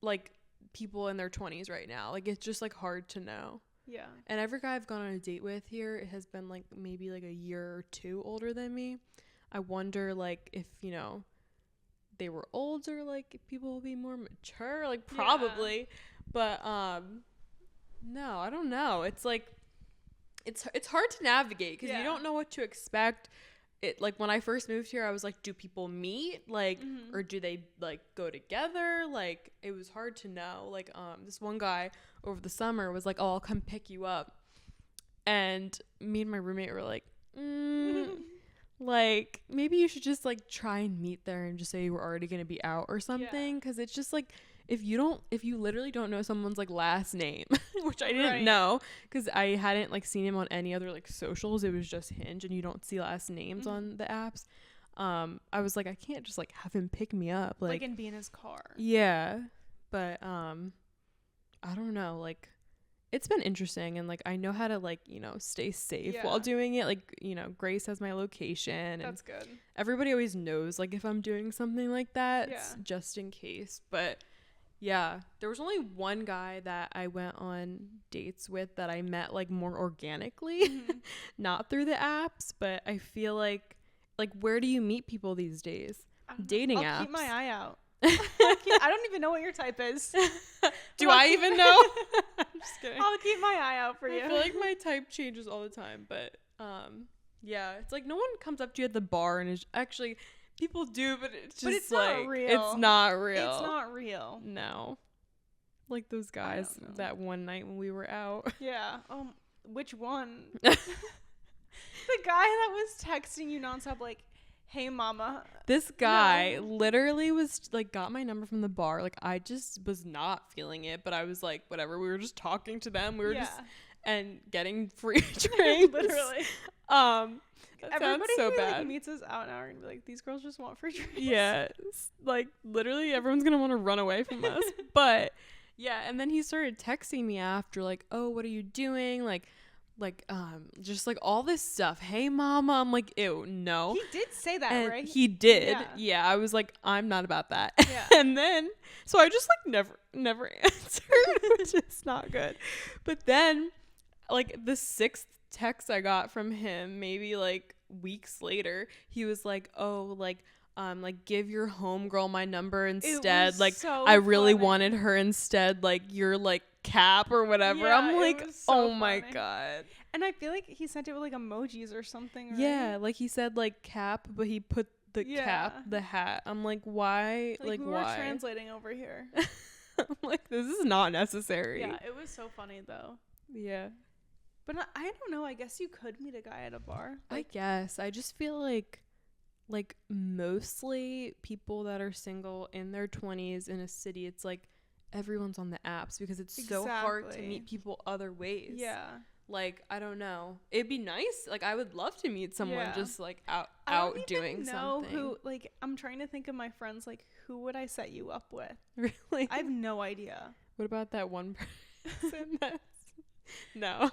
Like people in their 20s right now. Like it's just like hard to know. Yeah. And every guy I've gone on a date with here, it has been like maybe like a year or two older than me. I wonder like if, they were older, like people will be more mature, like probably. Yeah. But no, I don't know. It's like it's hard to navigate because you don't know what to expect. It like when I first moved here, I was like, do people meet like or do they like go together? Like it was hard to know. Like this one guy over the summer was like, oh, I'll come pick you up, and me and my roommate were like, like maybe you should just like try and meet there and just say you were already gonna be out or something, because it's just like if you literally don't know someone's like last name, which I didn't know because I hadn't like seen him on any other like socials. It was just Hinge, and you don't see last names on the apps. I was like, I can't just like have him pick me up like and be in his car. Yeah, but I don't know, like it's been interesting, and like I know how to like stay safe while doing it. Like Grace has my location. That's good. Everybody always knows like if I'm doing something like that, just in case. But yeah, there was only one guy that I went on dates with that I met like more organically, not through the apps. But I feel like where do you meet people these days? Dating apps. I'll keep my eye out. I don't even know what your type is. Do I even know? I'm just kidding. I'll keep my eye out for you. I feel like my type changes all the time, but yeah, it's like no one comes up to you at the bar and is actually, people do, but it's like not real. It's not real. It's not real. No. Like those guys that one night when we were out. Yeah. Which one? The guy that was texting you nonstop like, hey mama. This guy literally was like, got my number from the bar. Like I just was not feeling it, but I was like, whatever. We were just talking to them. We were just and getting free drinks. Literally. Everybody so who bad. Like, meets us out now are gonna be like, these girls just want free drinks. Yeah. Like literally everyone's gonna want to run away from us. But yeah, and then he started texting me after like, oh, what are you doing? Like just like all this stuff. Hey mama. I'm like, ew, no. He did say that, and right? He did. Yeah. I was like, I'm not about that. Yeah. And then so I just like never answered, which is not good. But then like the 6th text I got from him, maybe like weeks later, he was like, oh, like give your homegirl my number instead. Like so I really funny. wanted her instead, like your like cap or whatever. Yeah, I'm like, so oh my funny. god. And I feel like he sent it with like emojis or something, right? Yeah, like he said like cap, but he put the cap, the hat. I'm like, why? Like we why? were translating over here. I'm like, this is not necessary. Yeah, it was so funny though. Yeah. But I don't know. I guess you could meet a guy at a bar. I guess. I just feel like mostly people that are single in their 20s in a city, it's like everyone's on the apps because it's so hard to meet people other ways. Yeah. Like, I don't know. It'd be nice. Like, I would love to meet someone just like out doing something. Who, like, I'm trying to think of my friends. Like, who would I set you up with? Really? I have no idea. What about that one person that's No,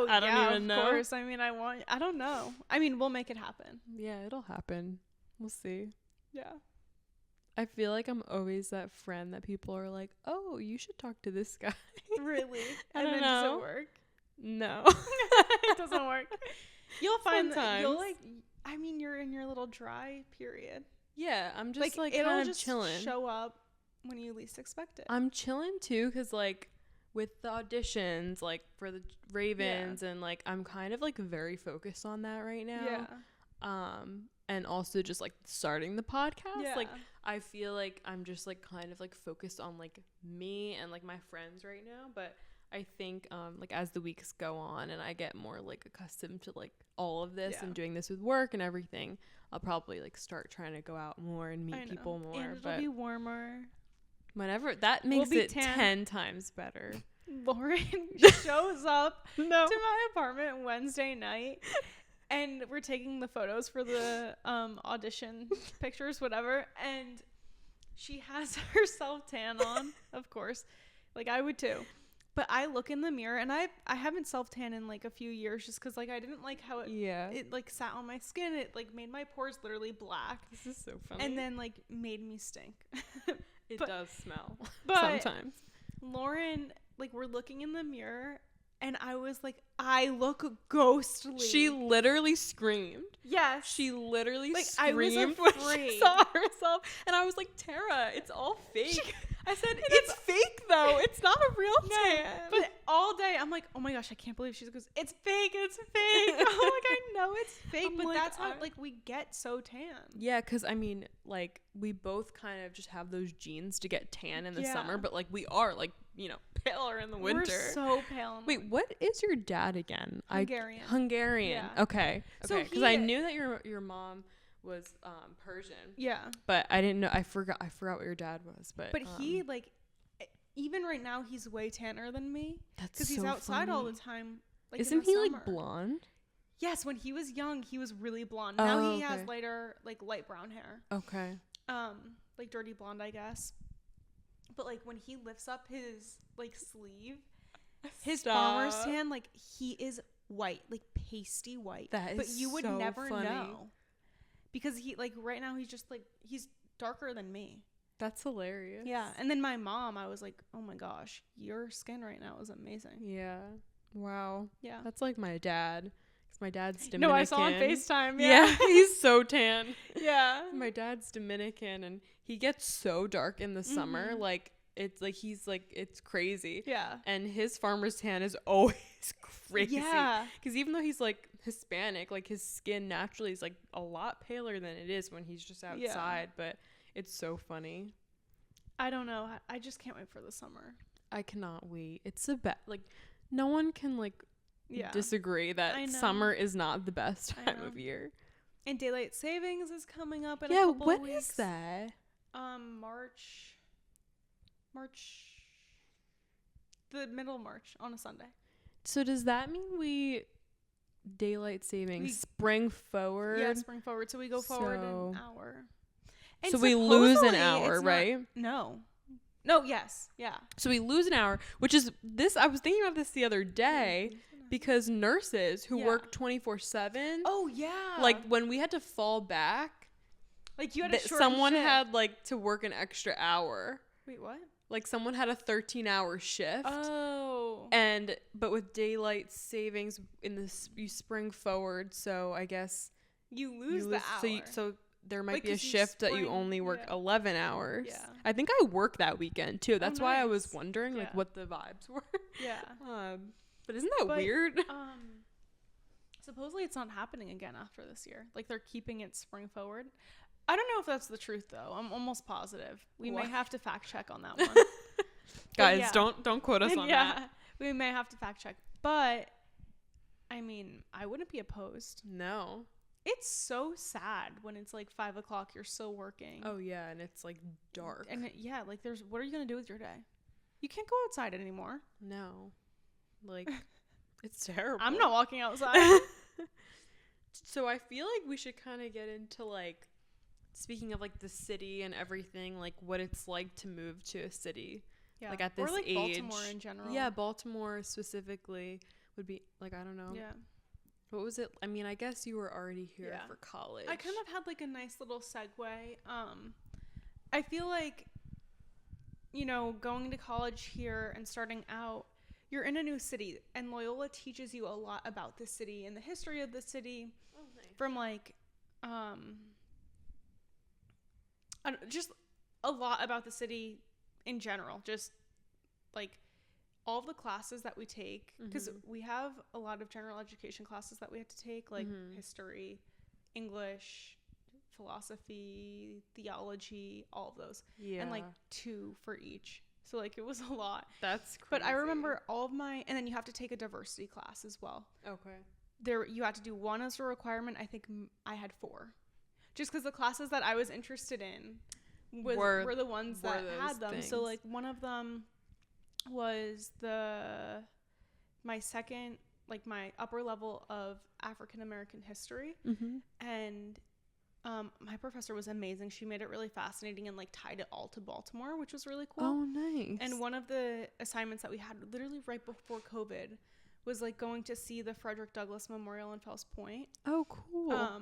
I don't even know. Of course. I mean, I don't know. I mean, we'll make it happen. Yeah, it'll happen. We'll see. Yeah. I feel like I'm always that friend that people are like, oh, you should talk to this guy. Really? I And don't then know. does it work? No. It doesn't work. You'll find that you'll Sometimes. like. I mean, you're in your little dry period. Yeah, I'm just like it'll kind of just chilling. show up when you least expect it. I'm chilling too, because like with the auditions, like for the Ravens, and like I'm kind of like very focused on that right now. Yeah. And also just like starting the podcast. Yeah. Like I feel like I'm just like kind of like focused on like me and like my friends right now. But I think like as the weeks go on and I get more like accustomed to like all of this and doing this with work and everything, I'll probably like start trying to go out more and meet people more. And it'll be warmer. Whenever that makes it 10 times better. Lauren shows up to my apartment Wednesday night, and we're taking the photos for the audition pictures, whatever, and she has her self-tan on, of course, like I would too. But I look in the mirror, and I haven't self-tan in like a few years, just because like I didn't like how it like sat on my skin. It like made my pores literally black. This is so funny. And then like made me stink. It does smell but sometimes. Lauren, like, we're looking in the mirror, and I was like, I look ghostly. She literally screamed. Yes. She literally like, screamed when she saw herself. And I was like, Tara, it's all fake. I said, it's fake, though. It's not a real tan. But all day, I'm like, oh my gosh, I can't believe she goes, it's fake, it's fake. I'm like, I know it's fake, but like, that's how, like, we get so tan. Yeah, because, I mean, like, we both kind of just have those genes to get tan in the summer, but, like, we are, like, you know, paler in the winter. We're so pale. Wait, what is your dad again? Hungarian. Hungarian. Yeah. Okay. So because I knew that your mom was Persian. Yeah. But I didn't know. I forgot what your dad was. But he like, even right now, he's way tanner than me. That's because he's outside all the time. Like, isn't he like blonde? Yes, when he was young, he was really blonde. Now he has lighter, like light brown hair. Okay. Like dirty blonde, I guess. But like when he lifts up his like sleeve, his farmer's tan, like he is white, like pasty white. That is but you would so never funny. know, because he like right now he's just like he's darker than me. That's hilarious. Yeah, and then my mom, I was like, oh my gosh, your skin right now is amazing. Yeah. Wow. Yeah. That's like my dad. Because my dad's Dominican. No, I saw on FaceTime. Yeah, he's so tan. Yeah. My dad's Dominican, and he gets so dark in the summer. Like, it's like he's like, it's crazy. Yeah. And his farmer's tan is always crazy. Yeah. Because even though he's like Hispanic, like his skin naturally is like a lot paler than it is when he's just outside. But it's so funny. I don't know. I just can't wait for the summer. I cannot wait. It's the best. Like, no one can like disagree that summer is not the best time of year. And daylight savings is coming up in a couple of weeks. Yeah, when is that? March, the middle of March on a Sunday. So does that mean we daylight savings spring forward? Yeah, spring forward. So we go forward an hour. And so we lose an hour, right? No, yes. Yeah. So we lose an hour, which is this. I was thinking about this the other day because nurses who work 24/7. Oh, yeah. Like when we had to fall back. Like you had to someone had like to work an extra hour. Wait, what? Like someone had a 13-hour shift. Oh. But with daylight savings in this, you spring forward. So I guess you lose the hour. So there might be a shift that you only work 11 hours. Yeah. I think I worked that weekend too. That's why I was wondering like what the vibes were. Yeah. But isn't that weird? Supposedly it's not happening again after this year. Like they're keeping it spring forward. I don't know if that's the truth though. I'm almost positive. We may have to fact check on that one. Guys, don't quote us on that. We may have to fact check. But I mean, I wouldn't be opposed. No. It's so sad when it's like 5 o'clock, you're still working. Oh yeah, and it's like dark. And like what are you gonna do with your day? You can't go outside anymore. No. Like it's terrible. I'm not walking outside. So I feel like we should kind of get into like, speaking of like the city and everything, like what it's like to move to a city. Yeah. Like at this age. Baltimore in general. Yeah, Baltimore specifically would be like, I don't know. Yeah. What was it? I mean, I guess you were already here for college. I kind of had like a nice little segue. I feel like, you know, going to college here and starting out, you're in a new city, and Loyola teaches you a lot about the city and the history of the city. Oh, nice. From like just a lot about the city in general, just like all of the classes that we take, because we have a lot of general education classes that we have to take, like history, English, philosophy, theology, all of those, and like 2 for each. So like it was a lot. That's crazy. But I remember all of my, and then you have to take a diversity class as well. Okay. There, you had to do 1 as a requirement. I think I had 4, just because the classes that I was interested in were the ones that had them. Things. So like one of them was my second, like my upper level of African American history, and my professor was amazing. She made it really fascinating and like tied it all to Baltimore, which was really cool. Oh, nice. And one of the assignments that we had literally right before COVID was like going to see the Frederick Douglass Memorial in Fells Point. Oh, cool.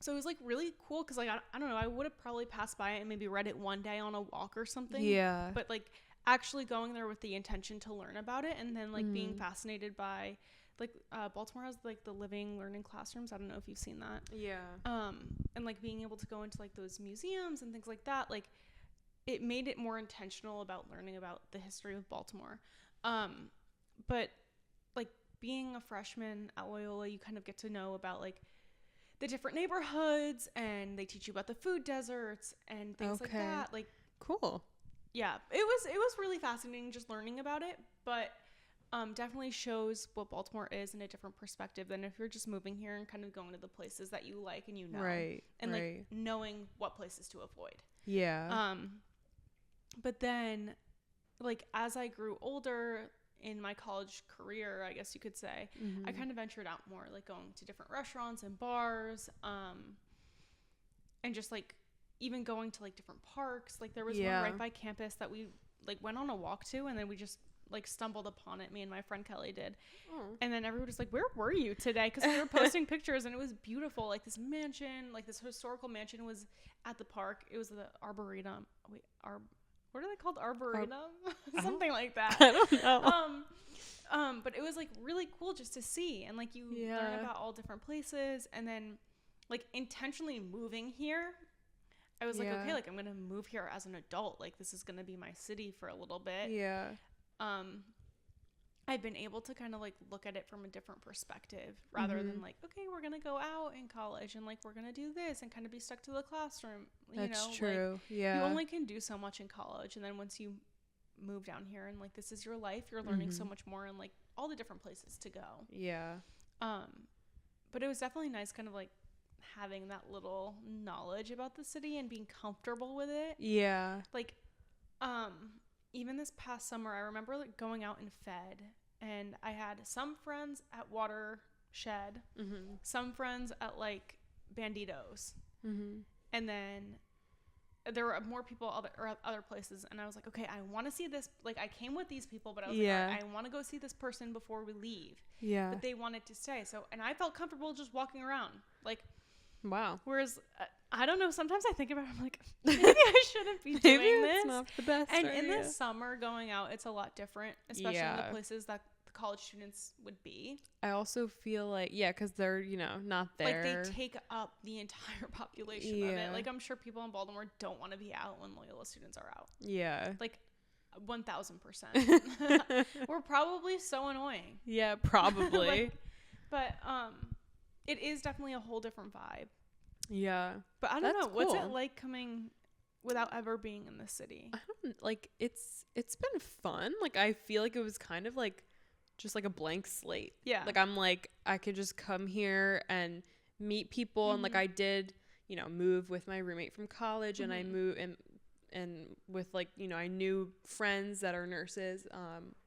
So it was like really cool because like I don't know, I would have probably passed by it and maybe read it one day on a walk or something. Yeah. But like actually going there with the intention to learn about it, and then like being fascinated by like Baltimore has like the living learning classrooms. I don't know if you've seen that. Yeah. And like being able to go into like those museums and things like that, like it made it more intentional about learning about the history of Baltimore. But like being a freshman at Loyola, you kind of get to know about like the different neighborhoods, and they teach you about the food deserts and things like that. Like cool. Yeah, it was really fascinating just learning about it, but definitely shows what Baltimore is in a different perspective than if you're just moving here and kind of going to the places that you like and you know, right, and like knowing what places to avoid. Yeah. But then like as I grew older in my college career, I guess you could say, I kind of ventured out more, like going to different restaurants and bars, and just like even going to like different parks. Like there was one right by campus that we like went on a walk to, and then we just like stumbled upon it. Me and my friend Kelly did. And then everyone was like, where were you today? Because we were posting pictures, and it was beautiful. Like this mansion, like this historical mansion was at the park. It was the Arboretum. What are they called? Arboretum? Something like that. I don't know. But it was like really cool just to see, and like you learn about all different places. And then like intentionally moving here, I was like, okay, like I'm gonna move here as an adult. Like this is gonna be my city for a little bit. Yeah. I've been able to kind of like look at it from a different perspective rather than like, okay, we're gonna go out in college and like we're gonna do this and kind of be stuck to the classroom. That's know, true. Like, yeah. You only can do so much in college, and then once you move down here and like this is your life, you're learning so much more and like all the different places to go. Yeah. But it was definitely nice kind of like having that little knowledge about the city and being comfortable with it. Yeah. Like even this past summer, I remember like going out and fed, and I had some friends at Watershed, some friends at like Banditos, and then there were more people other places, and I was like, okay, I want to see this. Like I came with these people, but I was like, all right, I want to go see this person before we leave. Yeah. But they wanted to stay, so and I felt comfortable just walking around, like. Wow. Whereas I don't know, sometimes I think about it, I'm like, maybe I shouldn't be doing maybe this. It's not the best. And idea. in the summer going out, it's a lot different, especially in the places that the college students would be. I also feel like, because they're, not there. Like they take up the entire population of it. Like I'm sure people in Baltimore don't want to be out when Loyola students are out. Yeah. Like 1,000%. We're probably so annoying. Yeah, probably. But it is definitely a whole different vibe. Yeah. But I don't know. Cool. What's it like coming without ever being in the city? I don't like it's been fun. Like I feel like it was kind of like just like a blank slate. Yeah. Like I'm like I could just come here and meet people and like I did, move with my roommate from college and I moved and with like, I knew friends that are nurses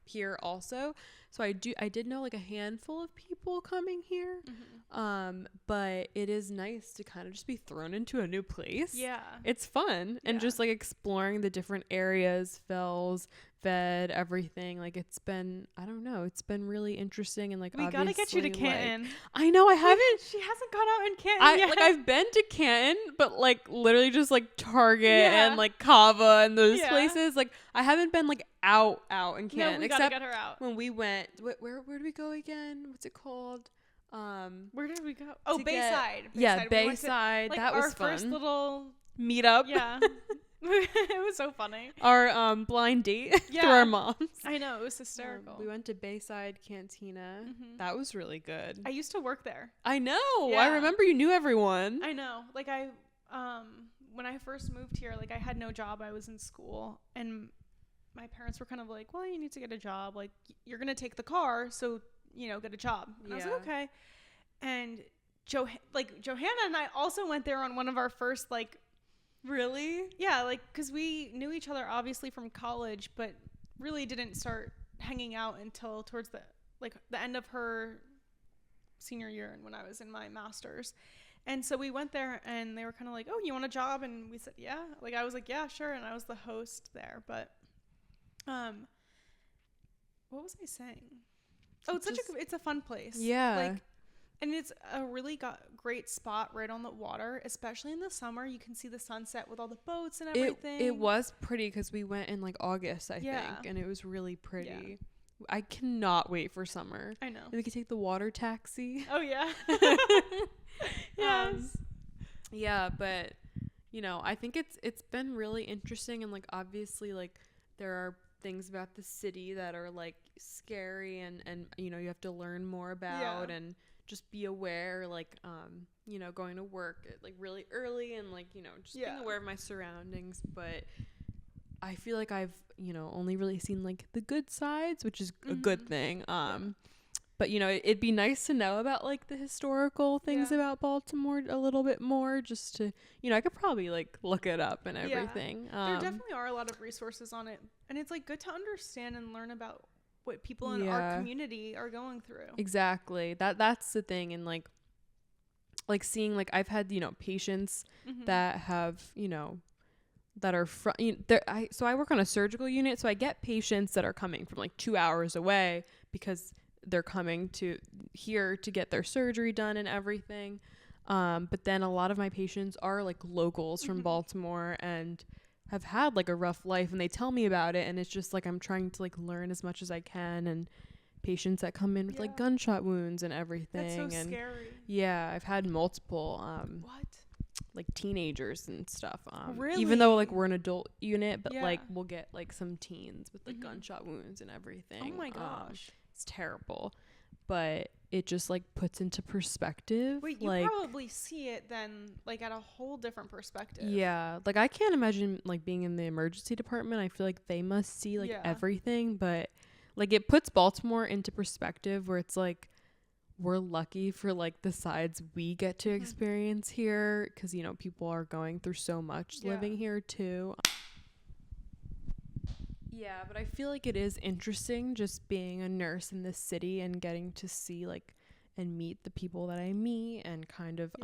here also. So I did know like a handful of people coming here. But it is nice to kind of just be thrown into a new place. Yeah. It's fun. And just like exploring the different areas, fells, fed, everything. Like it's been, I don't know, it's been really interesting. And like, we gotta get you to Canton. Like, I know I haven't. She hasn't gone out in Canton yet. Like I've been to Canton, but like literally just like Target and like Kava and those places. Like I haven't been like out in Canton. No, we gotta get her out. When we went, where did we go again? What's it called? Where did we go? Oh, Bayside. Yeah, Bayside. Like, that was fun. Our first little meetup. Yeah. It was so funny. Our blind date through our moms. I know, it was hysterical. We went to Bayside Cantina. That was really good. I used to work there. I know. Yeah. I remember you knew everyone. I know. Like when I first moved here, like I had no job. I was in school, and my parents were kind of like, "Well, you need to get a job. Like you're gonna take the car, so get a job." And I was like, "Okay." And Johanna and I also went there on one of our first like. Really? Yeah, like because we knew each other obviously from college, but really didn't start hanging out until towards the end of her senior year and when I was in my master's. And so we went there and they were kind of like, "Oh, you want a job?" And we said, "Yeah." Like I was like, "Yeah, sure." And I was the host there, but what was I saying? Oh, it's a fun place. Yeah. Like, and it's a really great spot right on the water, especially in the summer. You can see the sunset with all the boats and everything. It was pretty because we went in like August, I think, and it was really pretty. Yeah. I cannot wait for summer. I know. And we could take the water taxi. Oh, yeah. Yes. Yeah, but, I think it's been really interesting. And, like, obviously, like, there are things about the city that are, like, scary and you have to learn more about and just be aware, like, going to work like really early and like, just being aware of my surroundings. But I feel like I've, only really seen like the good sides, which is a good thing. But, it'd be nice to know about like the historical things about Baltimore a little bit more just to, I could probably like look it up and everything. There definitely are a lot of resources on it. And it's like good to understand and learn about what people in our community are going through. Exactly. That's the thing. And like seeing, like I've had, patients that have, that are so I work on a surgical unit. So I get patients that are coming from like 2 hours away because they're coming to here to get their surgery done and everything. But then a lot of my patients are like locals from Baltimore and have had like a rough life, and they tell me about it, and it's just like I'm trying to like learn as much as I can. And patients that come in with like gunshot wounds and everything. That's so and scary. Yeah, I've had multiple what? Like teenagers and stuff. Really? Even though like we're an adult unit, but like we'll get like some teens with like gunshot wounds and everything. Oh my gosh. It's terrible. But it just like puts into perspective. Wait, you like, probably see it then like at a whole different perspective. Yeah. Like I can't imagine like being in the emergency department. I feel like they must see like everything, but like it puts Baltimore into perspective where it's like we're lucky for like the sides we get to experience here because people are going through so much living here too. Yeah, but I feel like it is interesting just being a nurse in this city and getting to see like and meet the people that I meet and kind of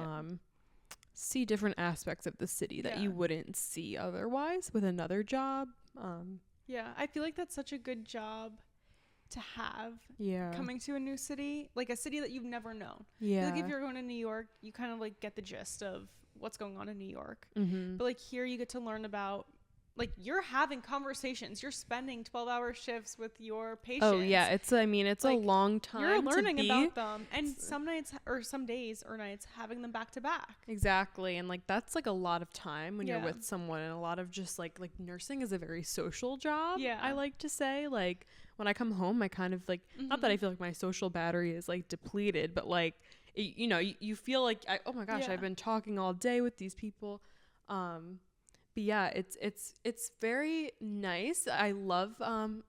see different aspects of the city that you wouldn't see otherwise with another job. Yeah, I feel like that's such a good job to have coming to a new city, like a city that you've never known. Like if you're going to New York, you kind of like get the gist of what's going on in New York. But like here you get to learn about like you're having conversations, you're spending 12-hour shifts with your patients. Oh yeah, it's like, a long time. You're learning about them, and some nights or some days or nights having them back to back. Exactly, and like that's like a lot of time when you're with someone, and a lot of just like nursing is a very social job. Yeah, I like to say like when I come home, I kind of like not that I feel like my social battery is like depleted, but like you feel like oh my gosh, I've been talking all day with these people. But yeah, it's very nice. I love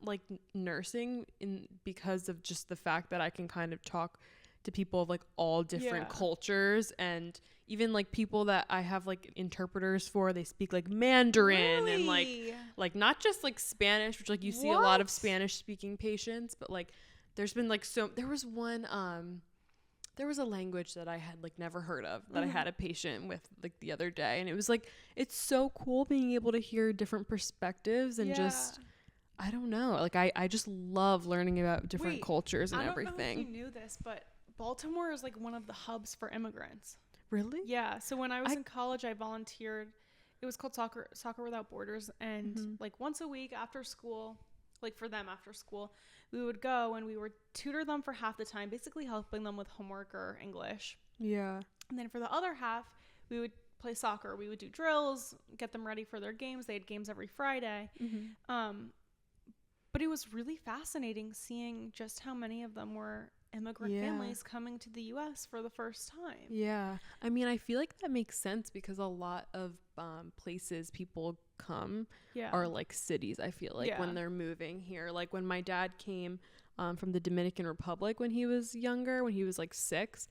like nursing because of just the fact that I can kind of talk to people of like all different cultures, and even like people that I have like interpreters for, they speak like Mandarin and like not just like Spanish, which like you see a lot of Spanish speaking patients, but like there's been like there was a language that I had like never heard of that I had a patient with like the other day, and it was like, it's so cool being able to hear different perspectives and just, I don't know, like I just love learning about different cultures and everything. I don't know if you knew this, but Baltimore is like one of the hubs for immigrants. Really? Yeah. So when I was in college, I volunteered. It was called Soccer Without Borders, and like once a week after school, like for them after school, we would go and we would tutor them for half the time, basically helping them with homework or English. Yeah. And then for the other half, we would play soccer. We would do drills, get them ready for their games. They had games every Friday. But it was really fascinating seeing just how many of them were immigrant families coming to the U.S. for the first time. Yeah. I mean, I feel like that makes sense because a lot of places people come are like cities, I feel like, when they're moving here. Like when my dad came from the Dominican Republic when he was younger, when he was like 6,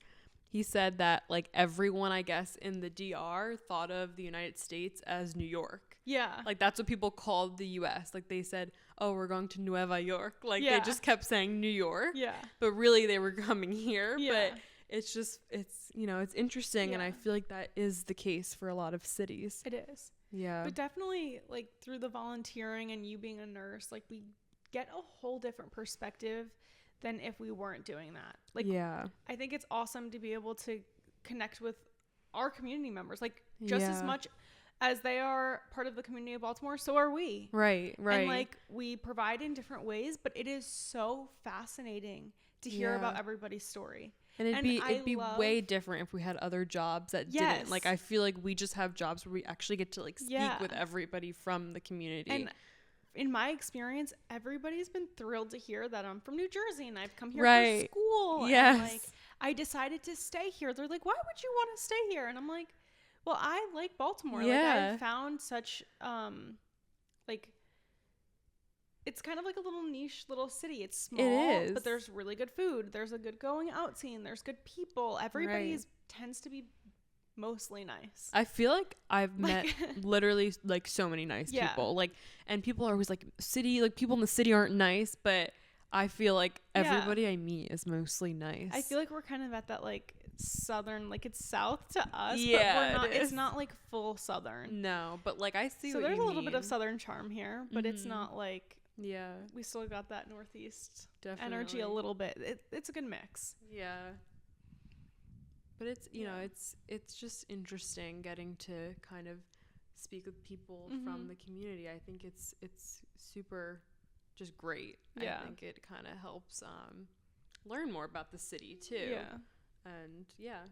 he said that like everyone, I guess, in the DR thought of the United States as New York. Yeah. Like that's what people called the US. Like they said, oh, we're going to Nueva York. Like they just kept saying New York. Yeah. But really they were coming here. Yeah. But it's just, it's, you know, it's interesting. And I feel like that is the case for a lot of cities. It is. Yeah. But definitely like through the volunteering and you being a nurse, like we get a whole different perspective than if we weren't doing that. Like, I think it's awesome to be able to connect with our community members, like just as much as they are part of the community of Baltimore, so are we. Right. And like we provide in different ways, but it is so fascinating to hear about everybody's story. And it'd be way different if we had other jobs that didn't. Like I feel like we just have jobs where we actually get to like speak with everybody from the community. And in my experience, everybody's been thrilled to hear that I'm from New Jersey and I've come here for school. Yes. And like I decided to stay here. They're like, why would you want to stay here? And I'm like, well, I like Baltimore. Yeah. Like I found such like it's kind of like a little niche little city. It's small, it is. But there's really good food. There's a good going out scene. There's good people. Everybody tends to be mostly nice. I feel like I've met literally like so many nice people. Like, and people are always like people in the city aren't nice, but I feel like everybody I meet is mostly nice. I feel like we're kind of at that like southern, like it's south to us, but we're not. It's not like full southern. No, but like I see. So there's a little bit of southern charm here, but it's not like. Yeah, we still got that northeast energy a little bit. It's a good mix. Yeah. But it's, you know, it's just interesting getting to kind of speak with people from the community. I think it's super just great. Yeah. I think it kind of helps learn more about the city too. Yeah. And yeah.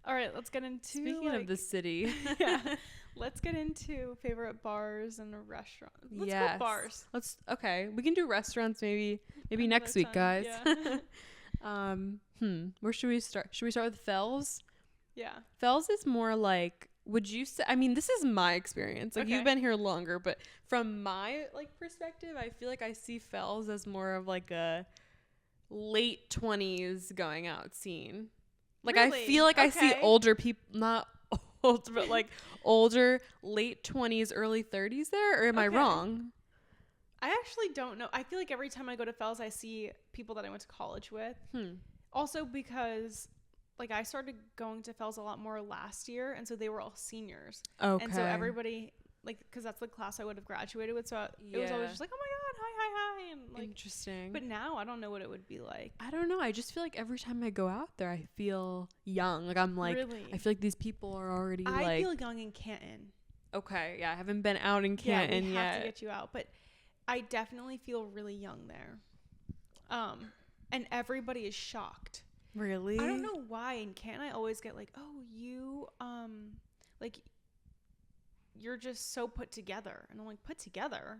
All right, let's get into speaking of the city. Let's get into favorite bars and restaurants. Let's go bars. Okay. We can do restaurants maybe next week, guys. Yeah. Where should we start? Should we start with Fells? Yeah. Fells is more like, would you say, I mean, this is my experience. Like you've been here longer, but from my like perspective, I feel like I see Fells as more of like a late 20s going out scene. Like really? I feel like I see older people, not old, but like older late 20s, early 30s there, or am I wrong? I actually don't know. I feel like every time I go to Fells, I see people that I went to college with. Also because like I started going to Fells a lot more last year, and so they were all seniors. Okay. And so everybody, like, because that's the class I would have graduated with, so it was always just like, oh my god, hi, and like. Interesting. But now I don't know what it would be like. I don't know. I just feel like every time I go out there, I feel young. Like I'm like, really? I feel like these people are already I feel young in Canton. Okay, yeah, I haven't been out in Canton yet. Yeah, we have to get you out, but I definitely feel really young there. And everybody is shocked. Really? I don't know why. In Canton, I always get like, oh, you, like, you're just so put together. And I'm like, put together?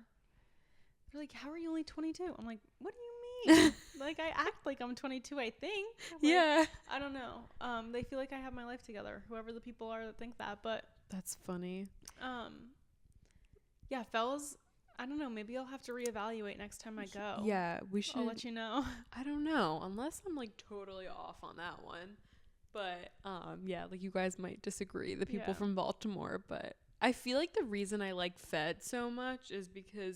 They're like, how are you only 22? I'm like, what do you mean? Like, I act like I'm 22, I think. Like, yeah. I don't know. They feel like I have my life together, whoever the people are that think that. But that's funny. Yeah, Fells, I don't know. Maybe I'll have to reevaluate next time I go. Yeah, we should. I'll let you know. I don't know, unless I'm like totally off on that one. But yeah, like you guys might disagree, the people from Baltimore, but I feel like the reason I like Fed so much is because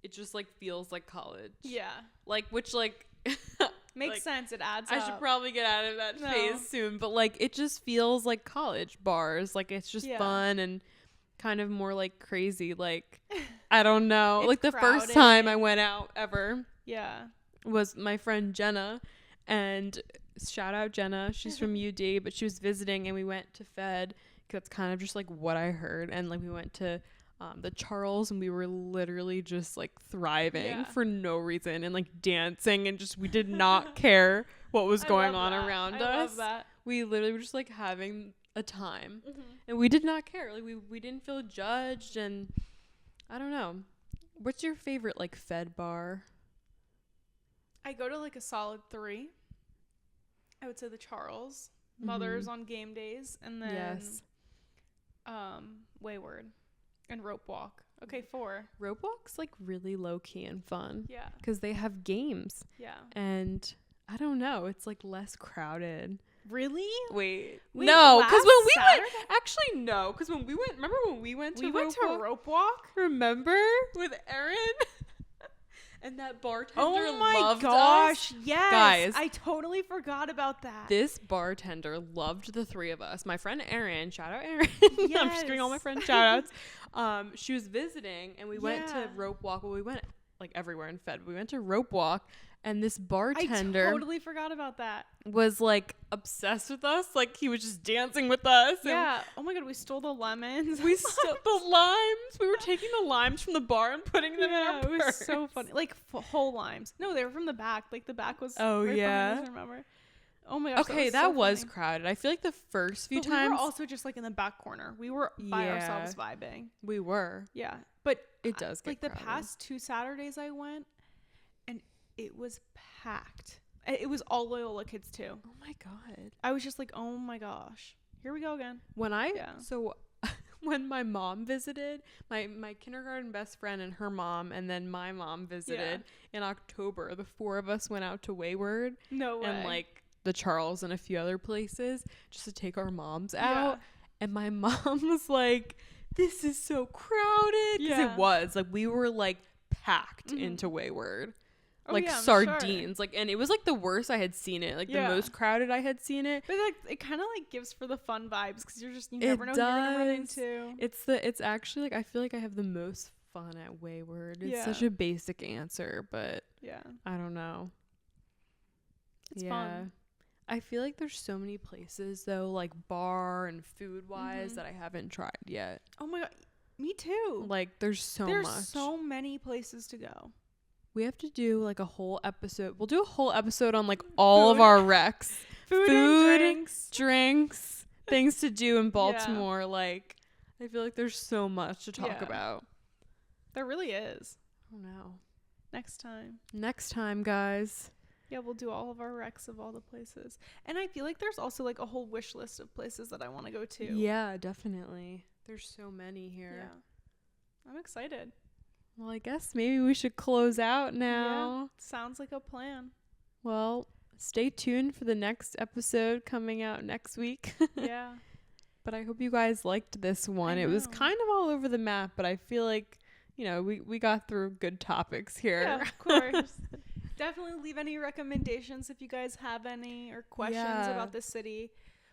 it just like feels like college. Yeah. Like, which like makes like, sense. It adds I up. should probably get out of that phase soon, but like it just feels like college bars. Like it's just fun and kind of more like crazy. Like I don't know. Like the first time I went out ever was my friend Jenna, and shout out Jenna. She's from UD, but she was visiting and we went to Fed because it's kind of just like what I heard. And like we went to the Charles and we were literally just like thriving for no reason and like dancing and just we did not care what was going on around us. I love that. We literally were just like having a time and we did not care. Like we didn't feel judged, and I don't know. What's your favorite like Fed bar? I go to like a solid 3. I would say the Charles, Mother's on game days, and then Wayward and Rope Walk. Okay, 4. Rope Walk's like really low key and fun. Yeah. Because they have games. Yeah. And I don't know, it's like less crowded. Really? Wait no, because when we Saturday? went, actually no, because when we went, remember when we went to Rope Walk? Remember with Erin? And that bartender oh my loved gosh, us. Yes. Guys, I totally forgot about that. This bartender loved the 3 of us. My friend Erin, shout out Erin. Yes. I'm just giving all my friends shout outs. She was visiting and we went to Rope Walk. Well, we went like everywhere in Fed. We went to Rope Walk, and this bartender I totally forgot about that. was like obsessed with us. Like he was just dancing with us. Yeah. Oh my god, we stole the lemons. We stole the limes. We were taking the limes from the bar and putting them in our purse. It was so funny. Like whole limes. No, they were from the back. Like the back was right behind us, remember? Oh my gosh. Okay, that was crowded. I feel like the first few times we were also just like in the back corner. We were by ourselves vibing. We were. Yeah. But it does get like crowded. The past 2 Saturdays I went, and it was packed. It was all Loyola kids too. Oh my god. I was just like, oh my gosh. Here we go again. When my mom visited, my kindergarten best friend and her mom, and then my mom visited in October, the 4 of us went out to Wayward. No way. And like the Charles and a few other places just to take our moms out. And my mom was like, this is so crowded. Because it was. Like we were like packed into Wayward. Like sardines. Sure. Like, and it was like the worst I had seen it. Like the most crowded I had seen it. But like it kind of like gives for the fun vibes because you never know who you're gonna run into. It's actually like I feel like I have the most fun at Wayward. It's such a basic answer, but I don't know. It's fun. I feel like there's so many places though, like bar and food wise, that I haven't tried yet. Oh my god, me too. Like there's so many places to go. We have to do like a whole episode. We'll do a whole episode on like all of our recs. Food and drinks, things to do in Baltimore. Like I feel like there's so much to talk about. There really is. Oh no. Next time, guys. Yeah, we'll do all of our recs of all the places. And I feel like there's also like a whole wish list of places that I want to go to. Yeah, definitely. There's so many here. Yeah. I'm excited. Well, I guess maybe we should close out now. Yeah, sounds like a plan. Well, stay tuned for the next episode coming out next week. Yeah. But I hope you guys liked this one. It was kind of all over the map, but I feel like, you know, we got through good topics here. Yeah, of course. Definitely leave any recommendations if you guys have any or questions about the city.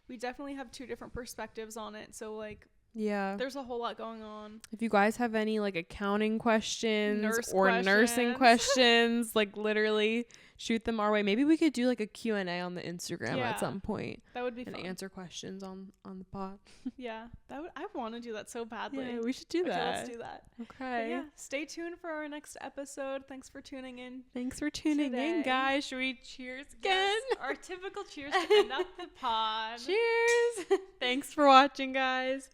We definitely have 2 different perspectives on it. So like, there's a whole lot going on. If you guys have any like accounting questions nursing questions, like literally shoot them our way. Maybe we could do like a Q&A on the Instagram at some point. That would be fun. And answer questions on the pod. Yeah, I want to do that so badly. Yeah, we should do that. Let's do that. Okay. But yeah, stay tuned for our next episode. Thanks for tuning in. In, guys. Should we cheers again? Yes, our typical cheers to end up the pod. Cheers. Thanks for watching, guys.